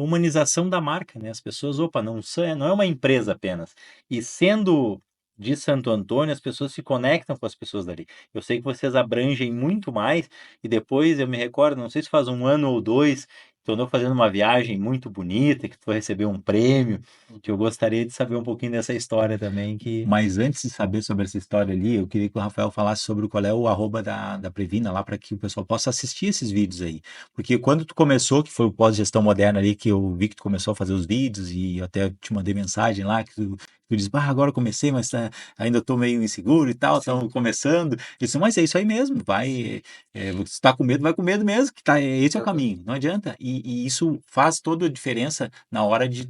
humanização da marca, né? As pessoas, opa, não é uma empresa apenas. E sendo de Santo Antônio, as pessoas se conectam com as pessoas dali. Eu sei que vocês abrangem muito mais, e depois eu me recordo, não sei se faz um ano ou dois, tu andou fazendo uma viagem muito bonita, que tu foi receber um prêmio, que eu gostaria de saber um pouquinho dessa história também, que... Mas antes de saber sobre essa história ali, eu queria que o Rafael falasse sobre qual é o arroba da Previna lá para que o pessoal possa assistir esses vídeos aí. Porque quando tu começou, que foi o pós-gestão moderna ali, que eu vi que tu começou a fazer os vídeos e eu até te mandei mensagem lá, que tu disse, agora eu comecei, mas ainda estou meio inseguro e tal, Sim, estamos começando. Eu disse, mas é isso aí mesmo, vai, você tá com medo, vai com medo mesmo, que tá, esse é o exato. caminho, não adianta. E isso faz toda a diferença na hora de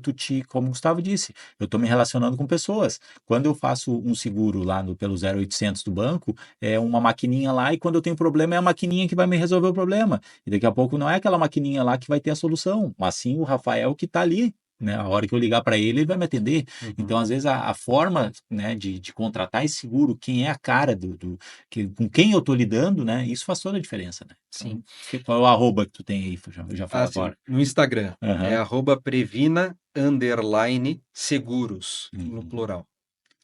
como o Gustavo disse, eu estou me relacionando com pessoas. Quando eu faço um seguro lá pelo 0800 do banco, é uma maquininha lá e quando eu tenho problema é a maquininha que vai me resolver o problema. E daqui a pouco não é aquela maquininha lá que vai ter a solução, mas sim o Rafael que está ali. Né? A hora que eu ligar para ele, ele vai me atender. Uhum. Então, às vezes, a forma, né, de contratar esse seguro, quem é a cara com quem eu estou lidando, né, isso faz toda a diferença. Né? Sim. Então, qual é o arroba que tu tem aí? Já Ah, fala sim. agora. No Instagram é Aham. @previna_seguros, no Uhum. plural.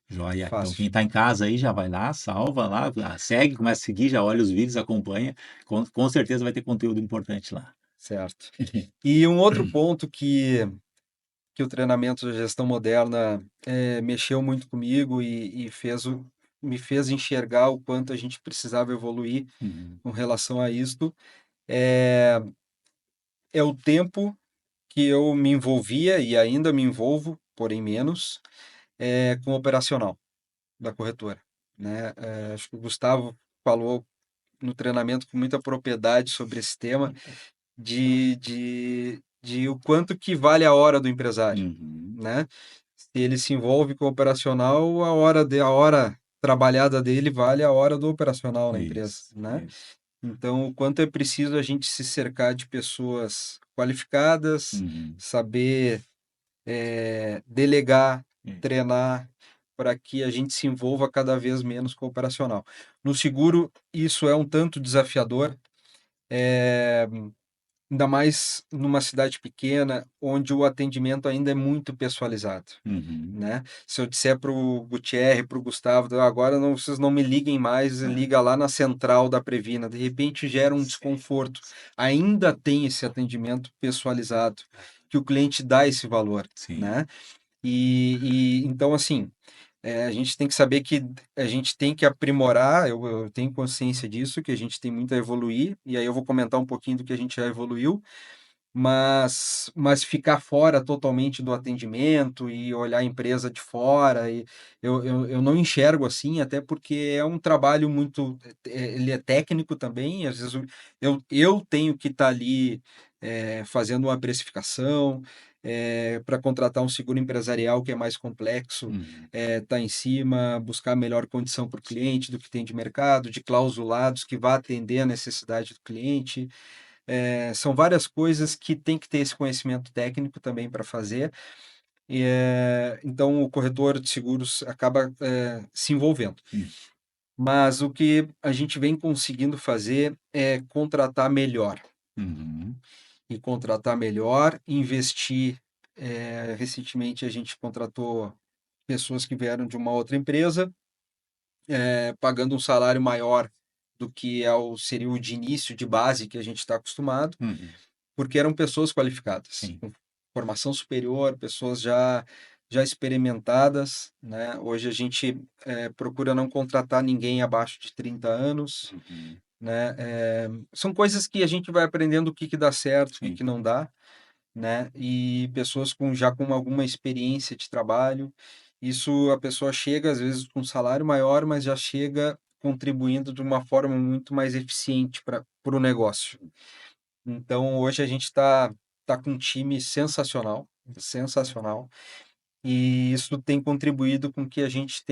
Joia. Então, Fácil, quem está em casa aí já vai lá, salva lá, segue, começa a seguir, já olha os vídeos, acompanha. Com certeza vai ter conteúdo importante lá. certo. E um outro ponto que o treinamento de gestão moderna mexeu muito comigo e me fez enxergar o quanto a gente precisava evoluir Uhum. com relação a isto, é, é o tempo que eu me envolvia e ainda me envolvo, porém menos, com o operacional da corretora, né? Acho que o Gustavo falou no treinamento com muita propriedade sobre esse tema de o quanto que vale a hora do empresário, Uhum. né? Se ele se envolve com o operacional, a hora trabalhada dele vale a hora do operacional na empresa, Isso, né? isso. Então, o quanto é preciso a gente se cercar de pessoas qualificadas, Uhum. saber delegar, Isso. treinar, para que a gente se envolva cada vez menos com o operacional. No seguro, isso é um tanto desafiador, ainda mais numa cidade pequena, onde o atendimento ainda é muito pessoalizado. Uhum. Né? Se eu disser para o Gutierre, para o Gustavo, agora não, vocês não me liguem mais, liga lá na central da Previna, de repente gera um Sim, desconforto. Ainda tem esse atendimento pessoalizado, que o cliente dá esse valor, sim. né? Então, assim, a gente tem que saber que a gente tem que aprimorar, eu tenho consciência disso, que a gente tem muito a evoluir, e aí eu vou comentar um pouquinho do que a gente já evoluiu, mas ficar fora totalmente do atendimento e olhar a empresa de fora, e eu não enxergo assim, até porque é um trabalho muito, ele é técnico também, às vezes eu tenho que estar ali fazendo uma precificação, para contratar um seguro empresarial que é mais complexo, Uhum. tá em cima, buscar a melhor condição para o cliente do que tem de mercado, de clausulados que vá atender a necessidade do cliente, são várias coisas que tem que ter esse conhecimento técnico também para fazer. Então, o corretor de seguros acaba se envolvendo. Uhum. Mas o que a gente vem conseguindo fazer é contratar melhor. Uhum. E contratar melhor, investir. Recentemente, a gente contratou pessoas que vieram de uma outra empresa, pagando um salário maior do que seria o de início, de base, que a gente está acostumado, Uhum. porque eram pessoas qualificadas, Sim. com formação superior, pessoas já experimentadas, né? Hoje a gente procura não contratar ninguém abaixo de 30 anos, Uhum. né? São coisas que a gente vai aprendendo o que que dá certo, o que Sim. que não dá, né? E pessoas já com alguma experiência de trabalho, isso a pessoa chega às vezes com um salário maior, mas já chega contribuindo de uma forma muito mais eficiente para o negócio. Então, hoje a gente tá com um time sensacional, sensacional, e isso tem contribuído com que a gente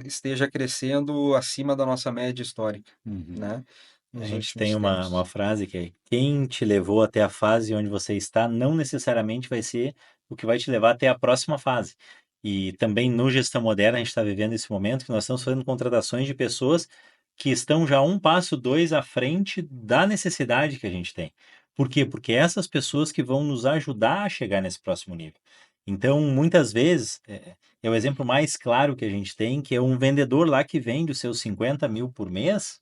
esteja crescendo acima da nossa média histórica, Uhum. né, A nos gente tem últimos uma tempos. frase que é: quem te levou até a fase onde você está, não necessariamente vai ser o que vai te levar até a próxima fase. E também no Gestão Moderna, a gente está vivendo esse momento que nós estamos fazendo contratações de pessoas que estão já um passo, dois à frente da necessidade que a gente tem. Por quê? Porque é essas pessoas que vão nos ajudar a chegar nesse próximo nível. Então, muitas vezes, é o exemplo mais claro que a gente tem, que é um vendedor lá que vende os seus 50 mil por mês.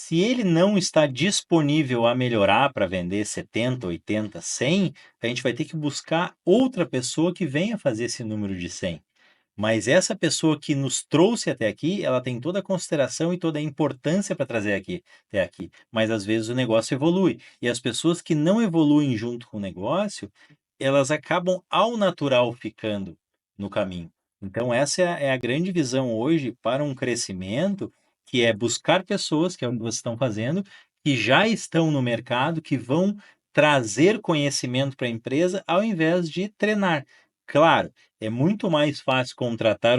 Se ele não está disponível a melhorar para vender 70, 80, 100, a gente vai ter que buscar outra pessoa que venha fazer esse número de 100. Mas essa pessoa que nos trouxe até aqui, ela tem toda a consideração e toda a importância para trazer aqui, até aqui. Mas às vezes o negócio evolui. E as pessoas que não evoluem junto com o negócio, elas acabam ao natural ficando no caminho. Então essa é a grande visão hoje para um crescimento, que é buscar pessoas, que é o que vocês estão fazendo, que já estão no mercado, que vão trazer conhecimento para a empresa, ao invés de treinar. Claro, é muito mais fácil contratar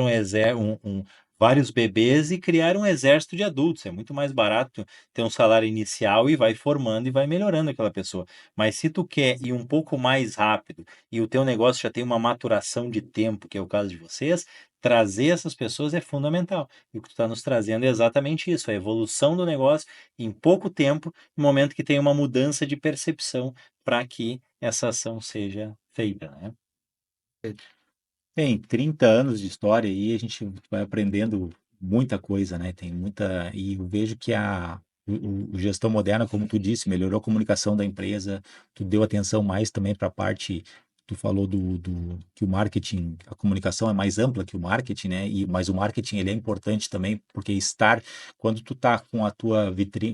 vários bebês e criar um exército de adultos. É muito mais barato ter um salário inicial e vai formando e vai melhorando aquela pessoa. Mas se tu quer ir um pouco mais rápido e o teu negócio já tem uma maturação de tempo, que é o caso de vocês, trazer essas pessoas é fundamental. E o que tu está nos trazendo é exatamente isso, a evolução do negócio em pouco tempo, no momento que tem uma mudança de percepção para que essa ação seja feita, né? Tem 30 anos de história e a gente vai aprendendo muita coisa, né? Tem muita. E eu vejo que o gestão moderna, como tu disse, melhorou a comunicação da empresa, tu deu atenção mais também para a parte. Tu falou que o marketing, a comunicação é mais ampla que o marketing, né? Mas o marketing ele é importante também, porque quando tu tá com a tua vitrine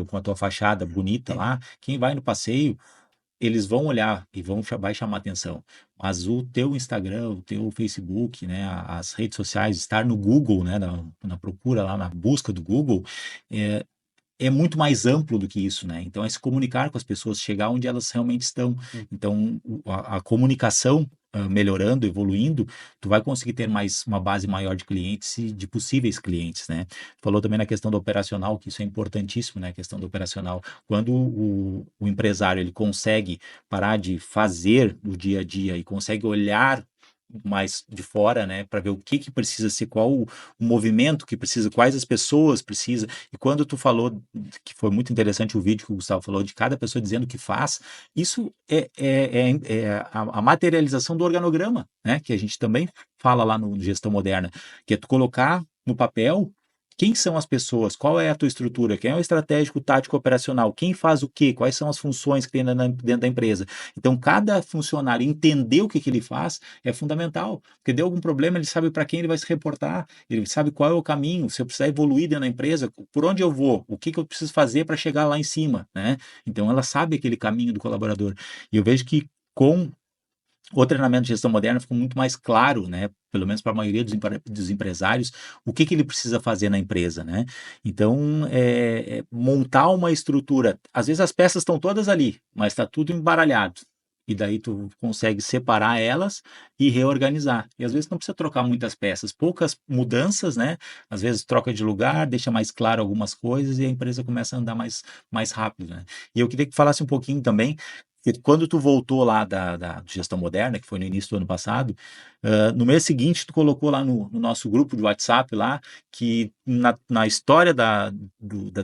ou com a tua fachada bonita lá, quem vai no passeio eles vão olhar e vai chamar atenção. Mas o teu Instagram, o teu Facebook, né, as redes sociais, estar no Google, né, na procura lá, na busca do Google, é, é muito mais amplo do que isso, né? Então, é se comunicar com as pessoas, chegar onde elas realmente estão. Então, a comunicação melhorando, evoluindo, tu vai conseguir ter mais uma base maior de clientes e de possíveis clientes, né? Falou também na questão do operacional, que isso é importantíssimo, né? A questão do operacional. Quando o empresário ele consegue parar de fazer no dia a dia e consegue olhar mais de fora, né, para ver o que que precisa ser, qual o movimento que precisa, quais as pessoas precisa. E quando tu falou, que foi muito interessante o vídeo que o Gustavo falou, de cada pessoa dizendo o que faz, isso é a materialização do organograma, né, que a gente também fala lá no Gestão Moderna, que é tu colocar no papel quem são as pessoas, qual é a tua estrutura, quem é o estratégico, tático, operacional, quem faz o quê, quais são as funções que tem dentro da empresa. Então, cada funcionário entender o que, que ele faz é fundamental, porque deu algum problema, ele sabe para quem ele vai se reportar, ele sabe qual é o caminho, se eu precisar evoluir dentro da empresa, por onde eu vou, o que, que eu preciso fazer para chegar lá em cima, né? Então, ela sabe aquele caminho do colaborador. E eu vejo que com o treinamento de gestão moderna ficou muito mais claro, né? Pelo menos para a maioria dos empresários, o que, que ele precisa fazer na empresa, né? Então, montar uma estrutura. Às vezes as peças estão todas ali, mas está tudo embaralhado. E daí tu consegue separar elas e reorganizar. E às vezes não precisa trocar muitas peças, poucas mudanças, né? Às vezes troca de lugar, deixa mais claro algumas coisas e a empresa começa a andar mais rápido, né? E eu queria que falasse um pouquinho também porque quando tu voltou lá da gestão moderna, que foi no início do ano passado, no mês seguinte tu colocou lá no nosso grupo de WhatsApp lá, que na história da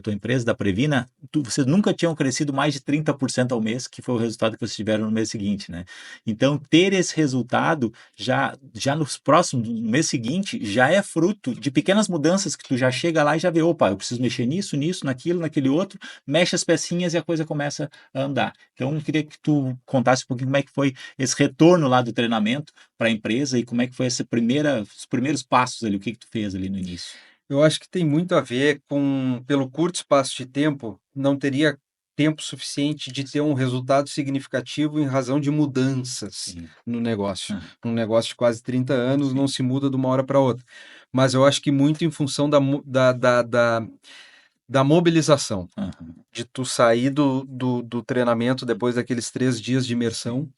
tua empresa, da Previna, vocês nunca tinham crescido mais de 30% ao mês, que foi o resultado que vocês tiveram no mês seguinte, né? Então, ter esse resultado já nos próximos, no mês seguinte, já é fruto de pequenas mudanças que tu já chega lá e já vê, opa, eu preciso mexer nisso, naquilo, naquele outro, mexe as pecinhas e a coisa começa a andar. Então, eu queria que tu contasse um pouquinho como é que foi esse retorno lá do treinamento para a empresa e como é que foi os primeiros passos ali, o que que tu fez ali no início. Eu acho que tem muito a ver com, pelo curto espaço de tempo, não teria tempo suficiente de ter um resultado significativo em razão de mudanças Sim. no negócio. Aham. Um negócio de quase 30 anos não Sim. se muda de uma hora para outra. Mas eu acho que muito em função da mobilização, Aham. de tu sair do treinamento depois daqueles 3 dias de imersão, Sim.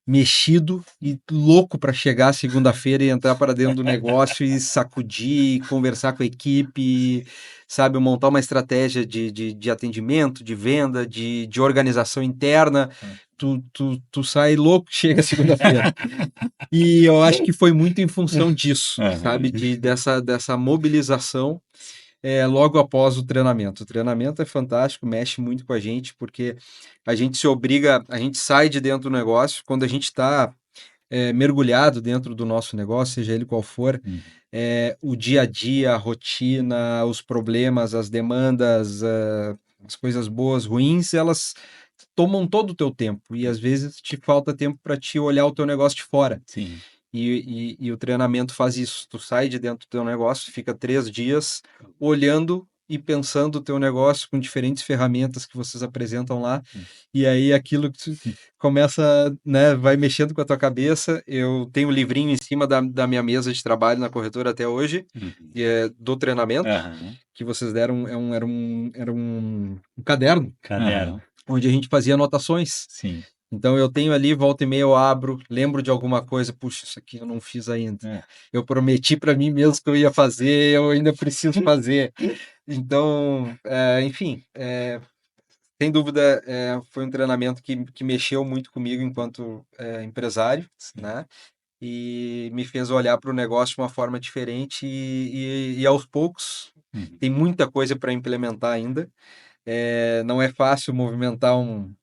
mexido e louco para chegar segunda-feira e entrar para dentro do negócio e sacudir, conversar com a equipe, sabe, montar uma estratégia de atendimento, de venda, de organização interna. Tu sai louco, chega segunda-feira. E eu acho que foi muito em função disso, Aham. sabe, dessa mobilização logo após o treinamento. O treinamento é fantástico, mexe muito com a gente, porque a gente se obriga, a gente sai de dentro do negócio quando a gente está mergulhado dentro do nosso negócio, seja ele qual for, Uhum. o dia a dia, a rotina, os problemas, as demandas, as coisas boas, ruins, elas tomam todo o teu tempo e às vezes te falta tempo para te olhar o teu negócio de fora. Sim. E o treinamento faz isso. Tu sai de dentro do teu negócio, fica 3 dias olhando e pensando o teu negócio com diferentes ferramentas que vocês apresentam lá. E aí aquilo que tu começa, né, vai mexendo com a tua cabeça. Eu tenho um livrinho em cima da minha mesa de trabalho na corretora até hoje, Uhum. que é do treinamento, Aham. que vocês deram, era um caderno, Caderno. Aham. onde a gente fazia anotações. Sim. Então eu tenho ali, volta e meia eu abro, lembro de alguma coisa, puxa, isso aqui eu não fiz ainda. É. Eu prometi para mim mesmo que eu ia fazer, eu ainda preciso fazer. Então, enfim, sem dúvida, foi um treinamento que mexeu muito comigo enquanto empresário, Sim. né? E me fez olhar para o negócio de uma forma diferente e aos poucos Uhum. tem muita coisa para implementar ainda. Não é fácil movimentar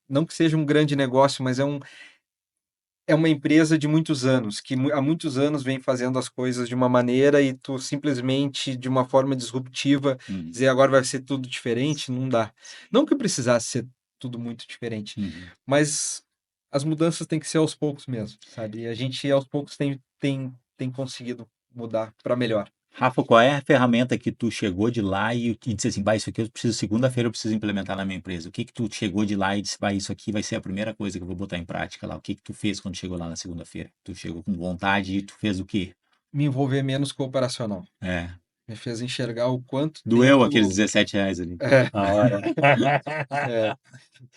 não que seja um grande negócio, mas é uma empresa de muitos anos, que há muitos anos vem fazendo as coisas de uma maneira e tu simplesmente, de uma forma disruptiva, Uhum. dizer agora vai ser tudo diferente, não dá. Não que precisasse ser tudo muito diferente, Uhum. mas as mudanças têm que ser aos poucos mesmo, sabe? E a gente aos poucos tem conseguido mudar para melhor. Rafa, qual é a ferramenta que tu chegou de lá e disse assim, bah, isso aqui eu preciso, segunda-feira eu preciso implementar na minha empresa. O que que tu chegou de lá e disse, bah, isso aqui vai ser a primeira coisa que eu vou botar em prática lá. O que que tu fez quando chegou lá na segunda-feira? Tu chegou com vontade e tu fez o quê? Me envolver menos com o operacional. É. Me fez enxergar o quanto Doeu aqueles tempo. R$ 17 ali. A hora.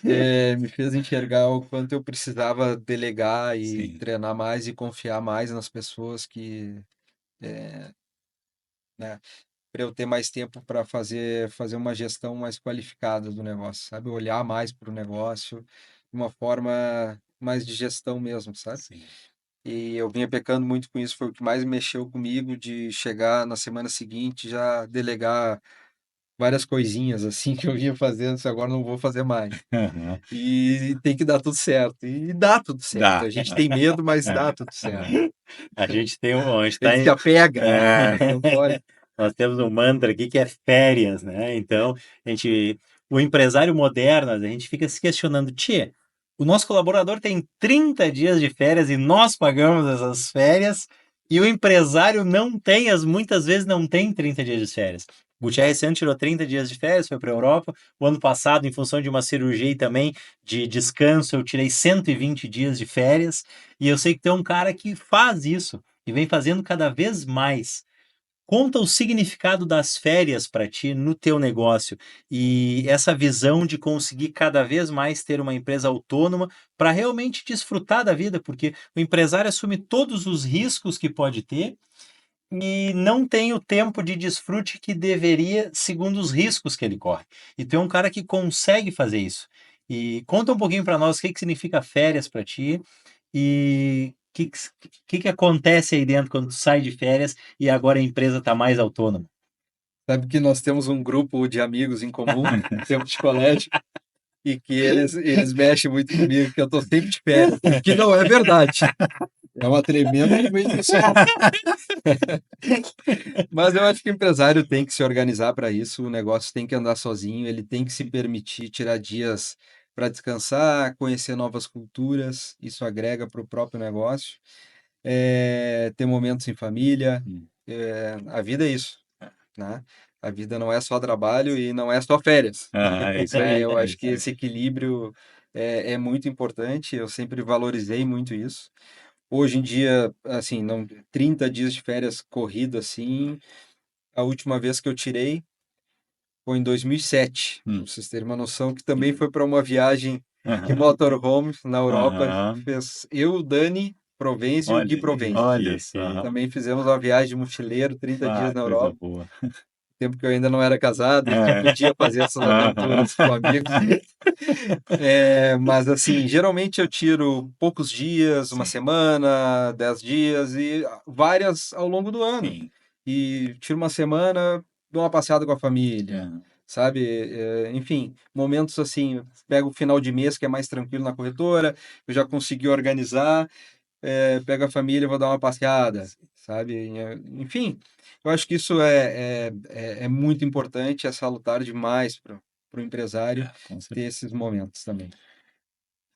É, me fez enxergar o quanto eu precisava delegar e Sim. treinar mais e confiar mais nas pessoas né, para eu ter mais tempo para fazer uma gestão mais qualificada do negócio, sabe? Olhar mais para o negócio de uma forma mais de gestão mesmo, sabe? Sim. E eu vinha pecando muito com isso, foi o que mais mexeu comigo, de chegar na semana seguinte já delegar várias coisinhas assim que eu vinha fazendo, se agora não vou fazer mais. Aham. E tem que dar tudo certo. E dá tudo certo. Dá. A gente tem medo, mas É. dá tudo certo. A gente tem um, a gente A tá gente se em, apega, é, não pode. nós temos um mantra aqui que é férias, né? Então, o empresário moderno, a gente fica se questionando, tchê, o nosso colaborador tem 30 dias de férias e nós pagamos essas férias, e o empresário não tem, muitas vezes não tem 30 dias de férias. O Gutierrez esse ano tirou 30 dias de férias, foi para a Europa. O ano passado, em função de uma cirurgia e também de descanso, eu tirei 120 dias de férias. E eu sei que tem um cara que faz isso e vem fazendo cada vez mais. Conta o significado das férias para ti no teu negócio e essa visão de conseguir cada vez mais ter uma empresa autônoma para realmente desfrutar da vida, porque o empresário assume todos os riscos que pode ter e não tem o tempo de desfrute que deveria, segundo os riscos que ele corre. E tu é um cara que consegue fazer isso. E conta um pouquinho para nós o que que significa férias para ti e o que acontece aí dentro quando tu sai de férias e agora a empresa está mais autônoma. Sabe que nós temos um grupo de amigos em comum, tempo de colégio, e que eles mexem muito comigo, que eu tô sempre de férias. O que não é verdade. É uma tremenda invenção. Mas eu acho que o empresário tem que se organizar para isso, o negócio tem que andar sozinho, ele tem que se permitir tirar dias para descansar, conhecer novas culturas, isso agrega para o próprio negócio. Ter momentos em família, Hum. a vida é isso, né? A vida não é só trabalho e não é só férias, É isso né? aí, Eu é acho isso que aí. esse equilíbrio é muito importante, eu sempre valorizei muito isso. Hoje em dia, assim, não 30 dias de férias corrido assim, a última vez que eu tirei foi em 2007, para Hum. vocês terem uma noção, que também foi para uma viagem de Aham. motorhome na Europa. Aham. Fez eu, o Dani Provence e o Gui Olha aí, Provence. olha Isso. só. Também fizemos uma viagem de mochileiro, 30 dias Ah, na coisa Europa. boa. Tempo que eu ainda não era casado, ainda É. podia fazer essas Aham. aventuras com amigos. Mas assim, geralmente eu tiro poucos dias, uma Sim, semana, 10 dias e várias ao longo do ano. sim. E tiro uma semana, dou uma passeada com a família, Aham. sabe? Enfim, momentos assim, pego o final de mês que é mais tranquilo na corretora, eu já consegui organizar. pego a família, vou dar uma passeada, sabe? Enfim, eu acho que isso é muito importante, é salutar demais para o empresário Com ter certeza. esses momentos também.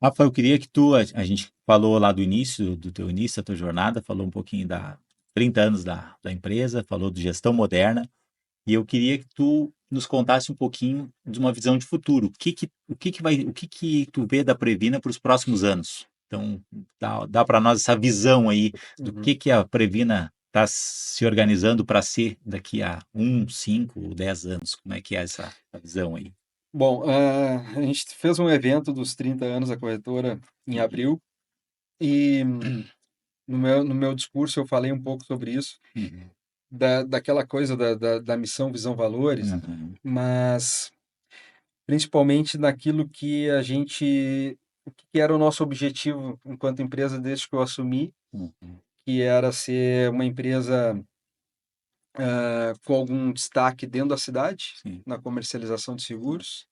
Rafa, eu queria que a gente falou lá do início, do teu início, da tua jornada, falou um pouquinho da 30 anos da empresa, falou de gestão moderna, e eu queria que tu nos contasse um pouquinho de uma visão de futuro. O que que tu vê da Previna para os próximos anos? Então, dá para nós essa visão aí do Uhum. que a Previna está se organizando para ser daqui a 5 ou 10 anos. Como é que é essa visão aí? Bom, a gente fez um evento dos 30 anos da corretora em Uhum, abril e no meu discurso eu falei um pouco sobre isso, uhum, daquela coisa da missão, visão, valores, uhum, mas principalmente naquilo que o que era o nosso objetivo enquanto empresa desde que eu assumi, uhum, que era ser uma empresa com algum destaque dentro da cidade, sim. na comercialização de seguros.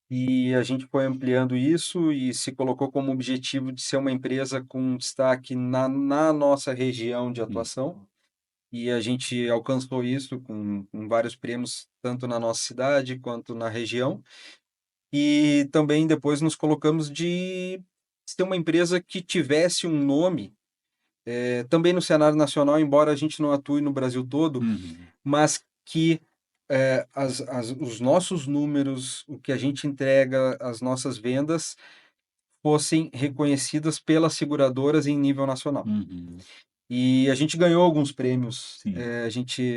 E a gente foi ampliando isso e se colocou como objetivo de ser uma empresa com destaque na nossa região de Uhum, atuação. E a gente alcançou isso com vários prêmios, tanto na nossa cidade quanto na região. E também depois nos colocamos de ser uma empresa que tivesse um nome, também no cenário nacional, embora a gente não atue no Brasil todo, uhum, mas que os nossos números, o que a gente entrega, as nossas vendas, fossem reconhecidas pelas seguradoras em nível nacional. uhum, E a gente ganhou alguns prêmios. sim.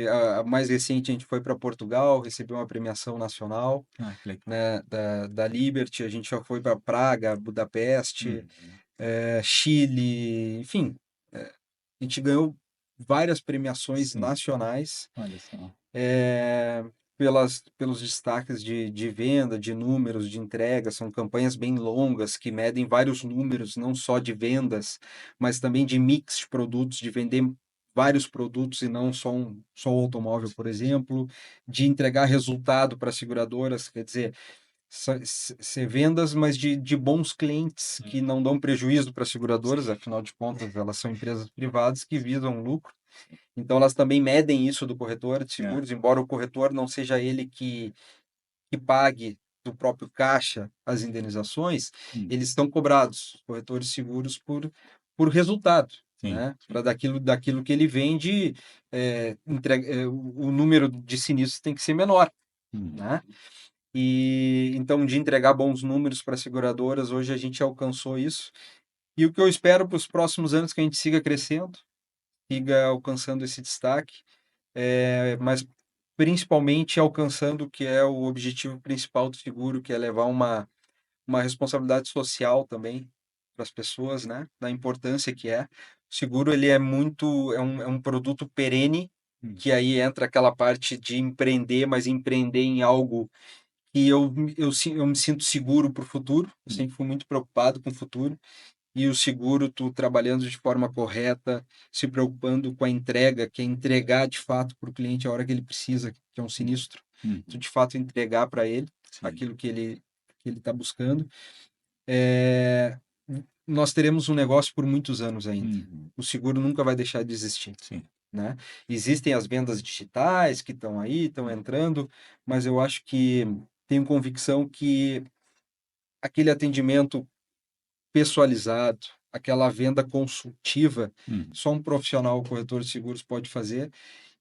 A mais recente, a gente foi para Portugal, recebeu uma premiação nacional, Ah, que legal. né, da Liberty. A gente já foi para Praga, Budapeste, Uhum, Chile, enfim. A gente ganhou várias premiações sim, nacionais, olha só. é, pelos destaques de venda, de números, de entrega. São campanhas bem longas que medem vários números, não só de vendas, mas também de mix de produtos, de vender vários produtos e não só um automóvel, por exemplo, de entregar resultado para as seguradoras, quer dizer, ser vendas, mas de bons clientes Uhum, que não dão prejuízo para as sim, seguradoras, afinal de contas, elas são empresas privadas que visam lucro. sim. Então, elas também medem isso do corretor de Ah, seguros, embora o corretor não seja ele que pague do próprio caixa as indenizações, hum, eles estão cobrados, os corretores de seguros, por resultado, sim, né? Para sim. daquilo que ele vende, o número de sinistros tem que ser menor, Uhum, né? E então, de entregar bons números para as seguradoras, hoje a gente alcançou isso. E o que eu espero para os próximos anos é que a gente siga crescendo, siga alcançando esse destaque, mas principalmente alcançando o que é o objetivo principal do seguro, que é levar uma responsabilidade social também para as pessoas, né? Da importância que é. O seguro, ele é um produto perene, hum, que aí entra aquela parte de empreender, mas empreender em algo que eu me sinto seguro para o futuro. Eu hum, sempre fui muito preocupado com o futuro. E o seguro, tu trabalhando de forma correta, se preocupando com a entrega, que é entregar de fato para o cliente a hora que ele precisa, que é um hum, sinistro, tu uhum, de fato entregar para ele sim. aquilo que ele está buscando. É, Nós teremos um negócio por muitos anos ainda. Uhum, O seguro nunca vai deixar de existir, sim. né? Existem as vendas digitais que estão aí, estão entrando, mas eu acho que tenho convicção que aquele atendimento pessoalizado, aquela venda consultiva, Uhum, só um profissional, corretor de seguros, pode fazer.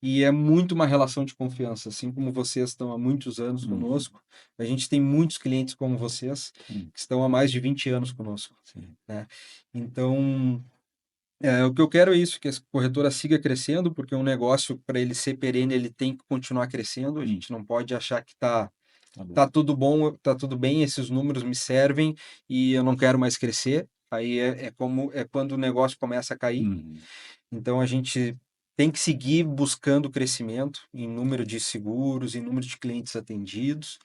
E é muito uma relação de confiança, assim como vocês estão há muitos anos uhum, conosco. A gente tem muitos clientes como vocês uhum, que estão há mais de 20 anos conosco, sim. né? Então, o que eu quero é isso, que a corretora siga crescendo, porque um negócio, para ele ser perene, ele tem que continuar crescendo. A Hum, gente não pode achar que tá tá bom. tudo bom, tá tudo bem, esses números me servem e eu não quero mais crescer. Aí é quando o negócio começa a cair. Uhum, Então a gente tem que seguir buscando crescimento em número de seguros, em número de clientes atendidos,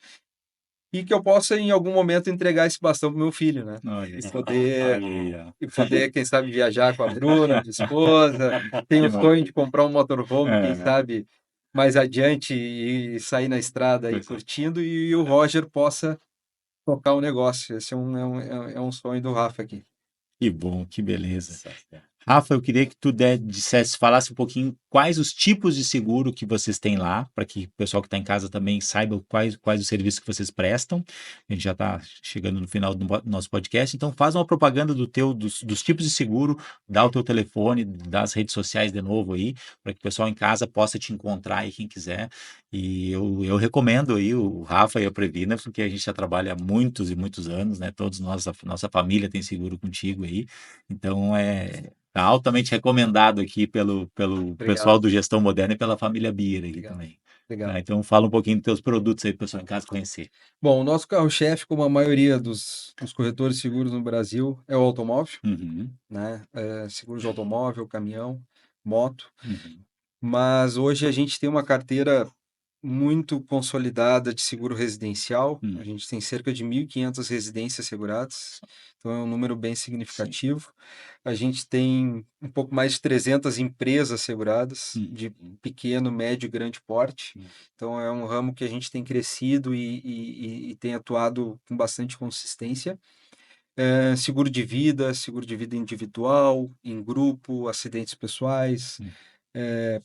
e que eu possa em algum momento entregar esse bastão para meu filho, né? olha E só. poder Olha aí, ó. e poder, quem sabe, viajar com a Bruna, minha esposa. Tenho Que o bom. sonho de comprar um motorhome, quem É, sabe, mais adiante e sair na estrada aí coisa. curtindo, e o Roger possa tocar o negócio. Esse é um sonho do Rafa aqui. Que bom, que beleza. Nossa, Rafa, eu queria que tu falasse um pouquinho quais os tipos de seguro que vocês têm lá, para que o pessoal que está em casa também saiba quais os serviços que vocês prestam. A gente já está chegando no final do nosso podcast, então faz uma propaganda dos tipos de seguro, dá o teu telefone, dá as redes sociais de novo aí, para que o pessoal em casa possa te encontrar aí, quem quiser. E eu recomendo aí o Rafa e a Previna, porque a gente já trabalha há muitos e muitos anos, né? Todos nós, a nossa família tem seguro contigo aí. Então, tá altamente recomendado aqui pelo pessoal Obrigado, do Gestão Moderna e pela família Bier aqui legal, também. legal. Tá? Então, fala um pouquinho dos teus produtos aí para o pessoal em casa conhecer. Bom, o nosso carro-chefe, como a maioria dos corretores de seguros no Brasil, é o automóvel, Uhum, né? Seguro de automóvel, caminhão, moto. uhum, Mas hoje a gente tem uma carteira muito consolidada de seguro residencial. A uhum. gente tem cerca de 1.500 residências seguradas, então é um número bem Sim. significativo. A gente tem um pouco mais de 300 empresas seguradas, de Uhum, pequeno, médio e grande porte. uhum, Então é um ramo que a gente tem crescido e tem atuado com bastante consistência. Seguro de vida individual, em grupo, acidentes pessoais, uhum,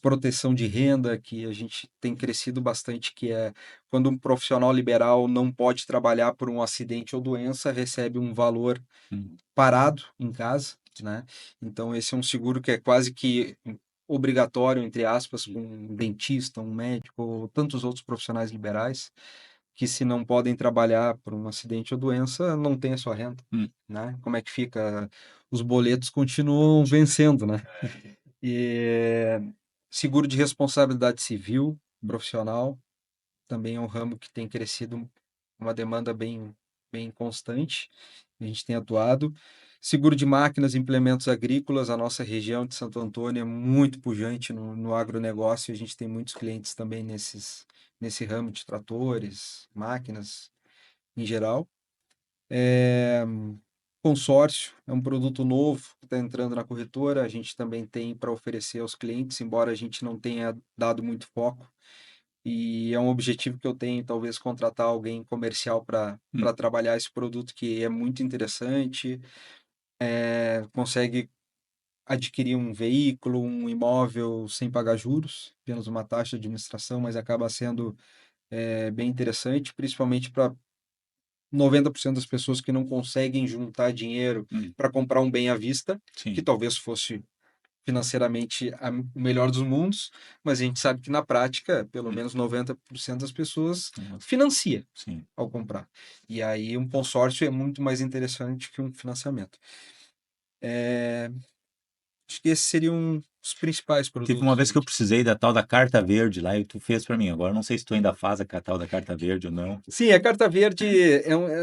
proteção de renda, que a gente tem crescido bastante, que é quando um profissional liberal não pode trabalhar por um acidente ou doença, recebe um valor uhum. parado em casa, né? Então esse é um seguro que é quase que obrigatório, entre aspas, com um dentista, um médico, ou tantos outros profissionais liberais, que se não podem trabalhar por um acidente ou doença, não tem a sua renda, Hum. né? Como é que fica? Os boletos continuam vencendo, né? E seguro de responsabilidade civil profissional também é um ramo que tem crescido uma demanda bem constante. A gente tem atuado. Seguro de máquinas e implementos agrícolas, a nossa região de Santo Antônio é muito pujante no agronegócio. A gente tem muitos clientes também nesse ramo de tratores, máquinas em geral. Consórcio é um produto novo que está entrando na corretora. A gente também tem para oferecer aos clientes, embora a gente não tenha dado muito foco. E é um objetivo que eu tenho, talvez, contratar alguém comercial para trabalhar esse produto, que é muito interessante. Consegue adquirir um veículo, um imóvel sem pagar juros, apenas uma taxa de administração, mas acaba sendo bem interessante, principalmente para 90% das pessoas que não conseguem juntar dinheiro Hum. para comprar um bem à vista, que Sim. talvez fosse financeiramente o melhor dos mundos, mas a gente sabe que na prática, pelo menos 90% das pessoas Nossa, financia sim. ao comprar. E aí um consórcio é muito mais interessante que um financiamento. Acho que esses seriam os principais Teve uma produtos vez que hoje. eu precisei da tal da carta verde lá e tu fez para mim. Agora não sei se tu ainda faz a tal da carta verde ou não. Sim, a carta verde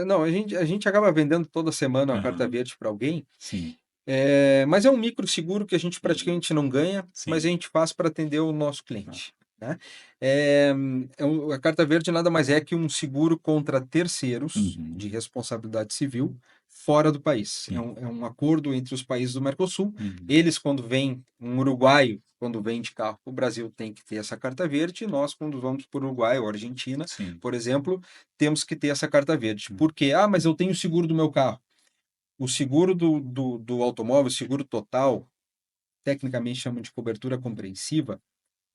não, a gente acaba vendendo toda semana a carta Aham. verde para alguém. Sim, Mas é um micro seguro que a gente praticamente não ganha, mas sim. a gente faz para atender o nosso Ah, cliente, né? A carta verde nada mais é que um seguro contra terceiros uhum, de responsabilidade civil fora do país. É sim. um, é um acordo entre os países do Mercosul. Uhum, Eles, quando vem, um uruguaio, quando vem de carro para o Brasil, tem que ter essa carta verde. E nós, quando vamos para o Uruguai ou Argentina, sim. por exemplo, temos que ter essa carta verde. Hum, Por quê? Ah, mas eu tenho seguro do meu carro. O seguro do automóvel, o seguro total, tecnicamente chamam de cobertura compreensiva,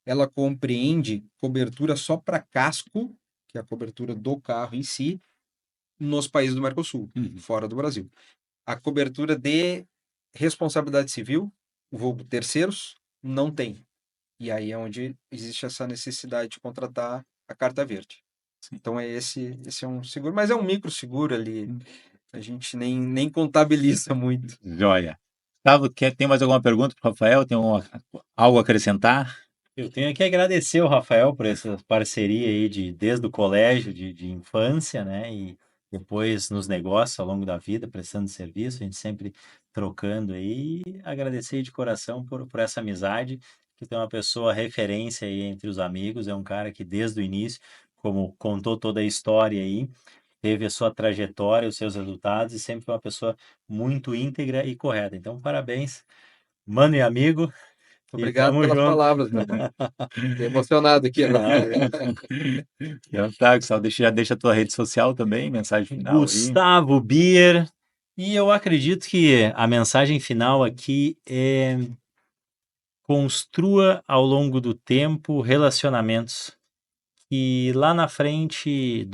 ela compreende cobertura só para casco, que é a cobertura do carro em si, nos países do Mercosul, uhum, fora do Brasil. A cobertura de responsabilidade civil, vulgo terceiros, não tem. E aí é onde existe essa necessidade de contratar a carta verde. sim. Então esse é um seguro, mas é um micro seguro ali. Hum. A gente nem contabiliza muito. Joia. Gustavo, tem mais alguma pergunta para o Rafael? Algo a acrescentar? Eu tenho que agradecer o Rafael por essa parceria aí desde o colégio, de infância, né? E depois nos negócios ao longo da vida, prestando serviço, a gente sempre trocando aí. E agradecer de coração por essa amizade, que tem uma pessoa referência aí entre os amigos, é um cara que desde o início, como contou toda a história aí, teve a sua trajetória, os seus resultados e sempre foi uma pessoa muito íntegra e correta. Então, parabéns, mano e amigo, e Obrigado tamo pelas junto. palavras, meu irmão. Fiquei emocionado aqui agora. Então tá, Gustavo, já deixa a tua rede social também, mensagem final aí. Gustavo Bier, E eu acredito que a mensagem final aqui é: construa ao longo do tempo relacionamentos e lá na frente,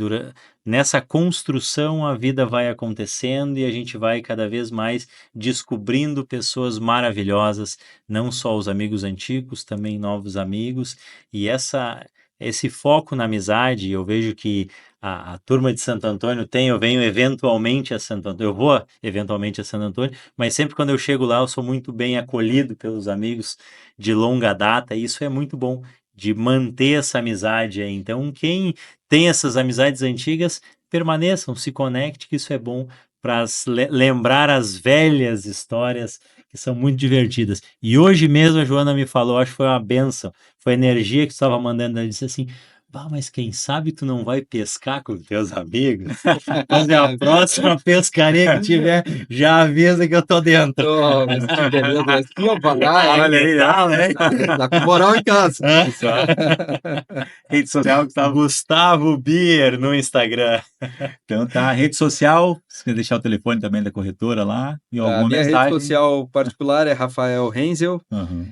nessa construção, a vida vai acontecendo e a gente vai cada vez mais descobrindo pessoas maravilhosas, não só os amigos antigos, também novos amigos. E esse foco na amizade, eu vejo que a turma de Santo Antônio tem, eu venho eventualmente a Santo Antônio, eu vou eventualmente a Santo Antônio, mas sempre quando eu chego lá, eu sou muito bem acolhido pelos amigos de longa data, e isso é muito bom de manter essa amizade aí. Então, quem tem essas amizades antigas, permaneçam, se conecte, que isso é bom para lembrar as velhas histórias que são muito divertidas. E hoje mesmo a Joana me falou, acho que foi uma benção, foi a energia que tu estava mandando, ela disse assim: bah, mas quem sabe tu não vai pescar com os teus amigos? Fazer a próxima pescaria que tiver, já avisa que eu tô dentro. Oh, mas que beleza, mas que eu falar, Olha aí, dá, né? Tá com moral em casa. Rede social, Gustavo. Gustavo Bier no Instagram. Então tá, rede social, se quer deixar o telefone também da corretora lá e A alguma minha rede mensagem. social particular é Rafael Renzel, Uhum.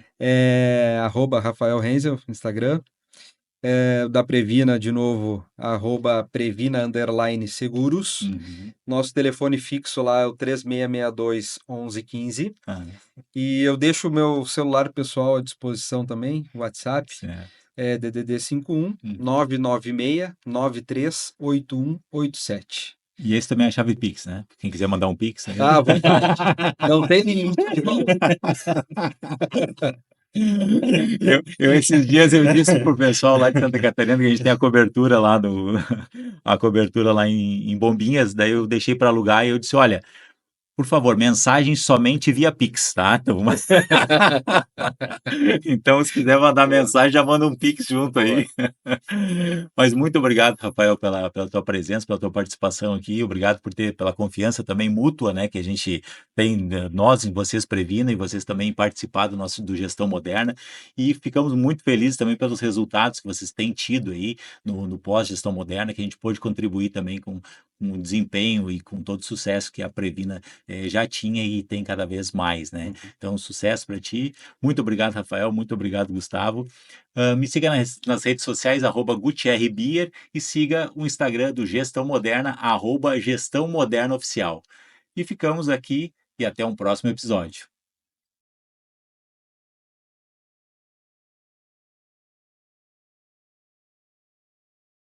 @Rafael Renzel, Instagram. Da Previna, de novo, @Previna_seguros. Uhum. Nosso telefone fixo lá é o 3662 1115. Ah, E eu deixo o meu celular pessoal à disposição também, WhatsApp, certo. é DDD 51 Uhum. 996 938187. E esse também é a chave Pix, né? Quem quiser mandar um Pix aí. À vontade. Não tem limite. Esses dias eu disse pro pessoal lá de Santa Catarina que a gente tem a cobertura lá a cobertura lá em Bombinhas, daí eu deixei para alugar e eu disse, olha, por favor, mensagens somente via Pix, tá? Então, então, se quiser mandar mensagem, já manda um Pix junto aí. Mas muito obrigado, Rafael, pela tua presença, pela tua participação aqui. Obrigado pela confiança também mútua, né? Que a gente tem, nós em vocês Previna e vocês também participar do Gestão Moderna. E ficamos muito felizes também pelos resultados que vocês têm tido aí no pós-Gestão Moderna, que a gente pôde contribuir também com o desempenho e com todo o sucesso que a Previna já tinha e tem cada vez mais, né? Então, sucesso para ti. Muito obrigado, Rafael. Muito obrigado, Gustavo. Me siga nas redes sociais, @GutierreBier, e siga o Instagram do Gestão Moderna, @Gestão Moderna Oficial. E ficamos aqui e até um próximo episódio.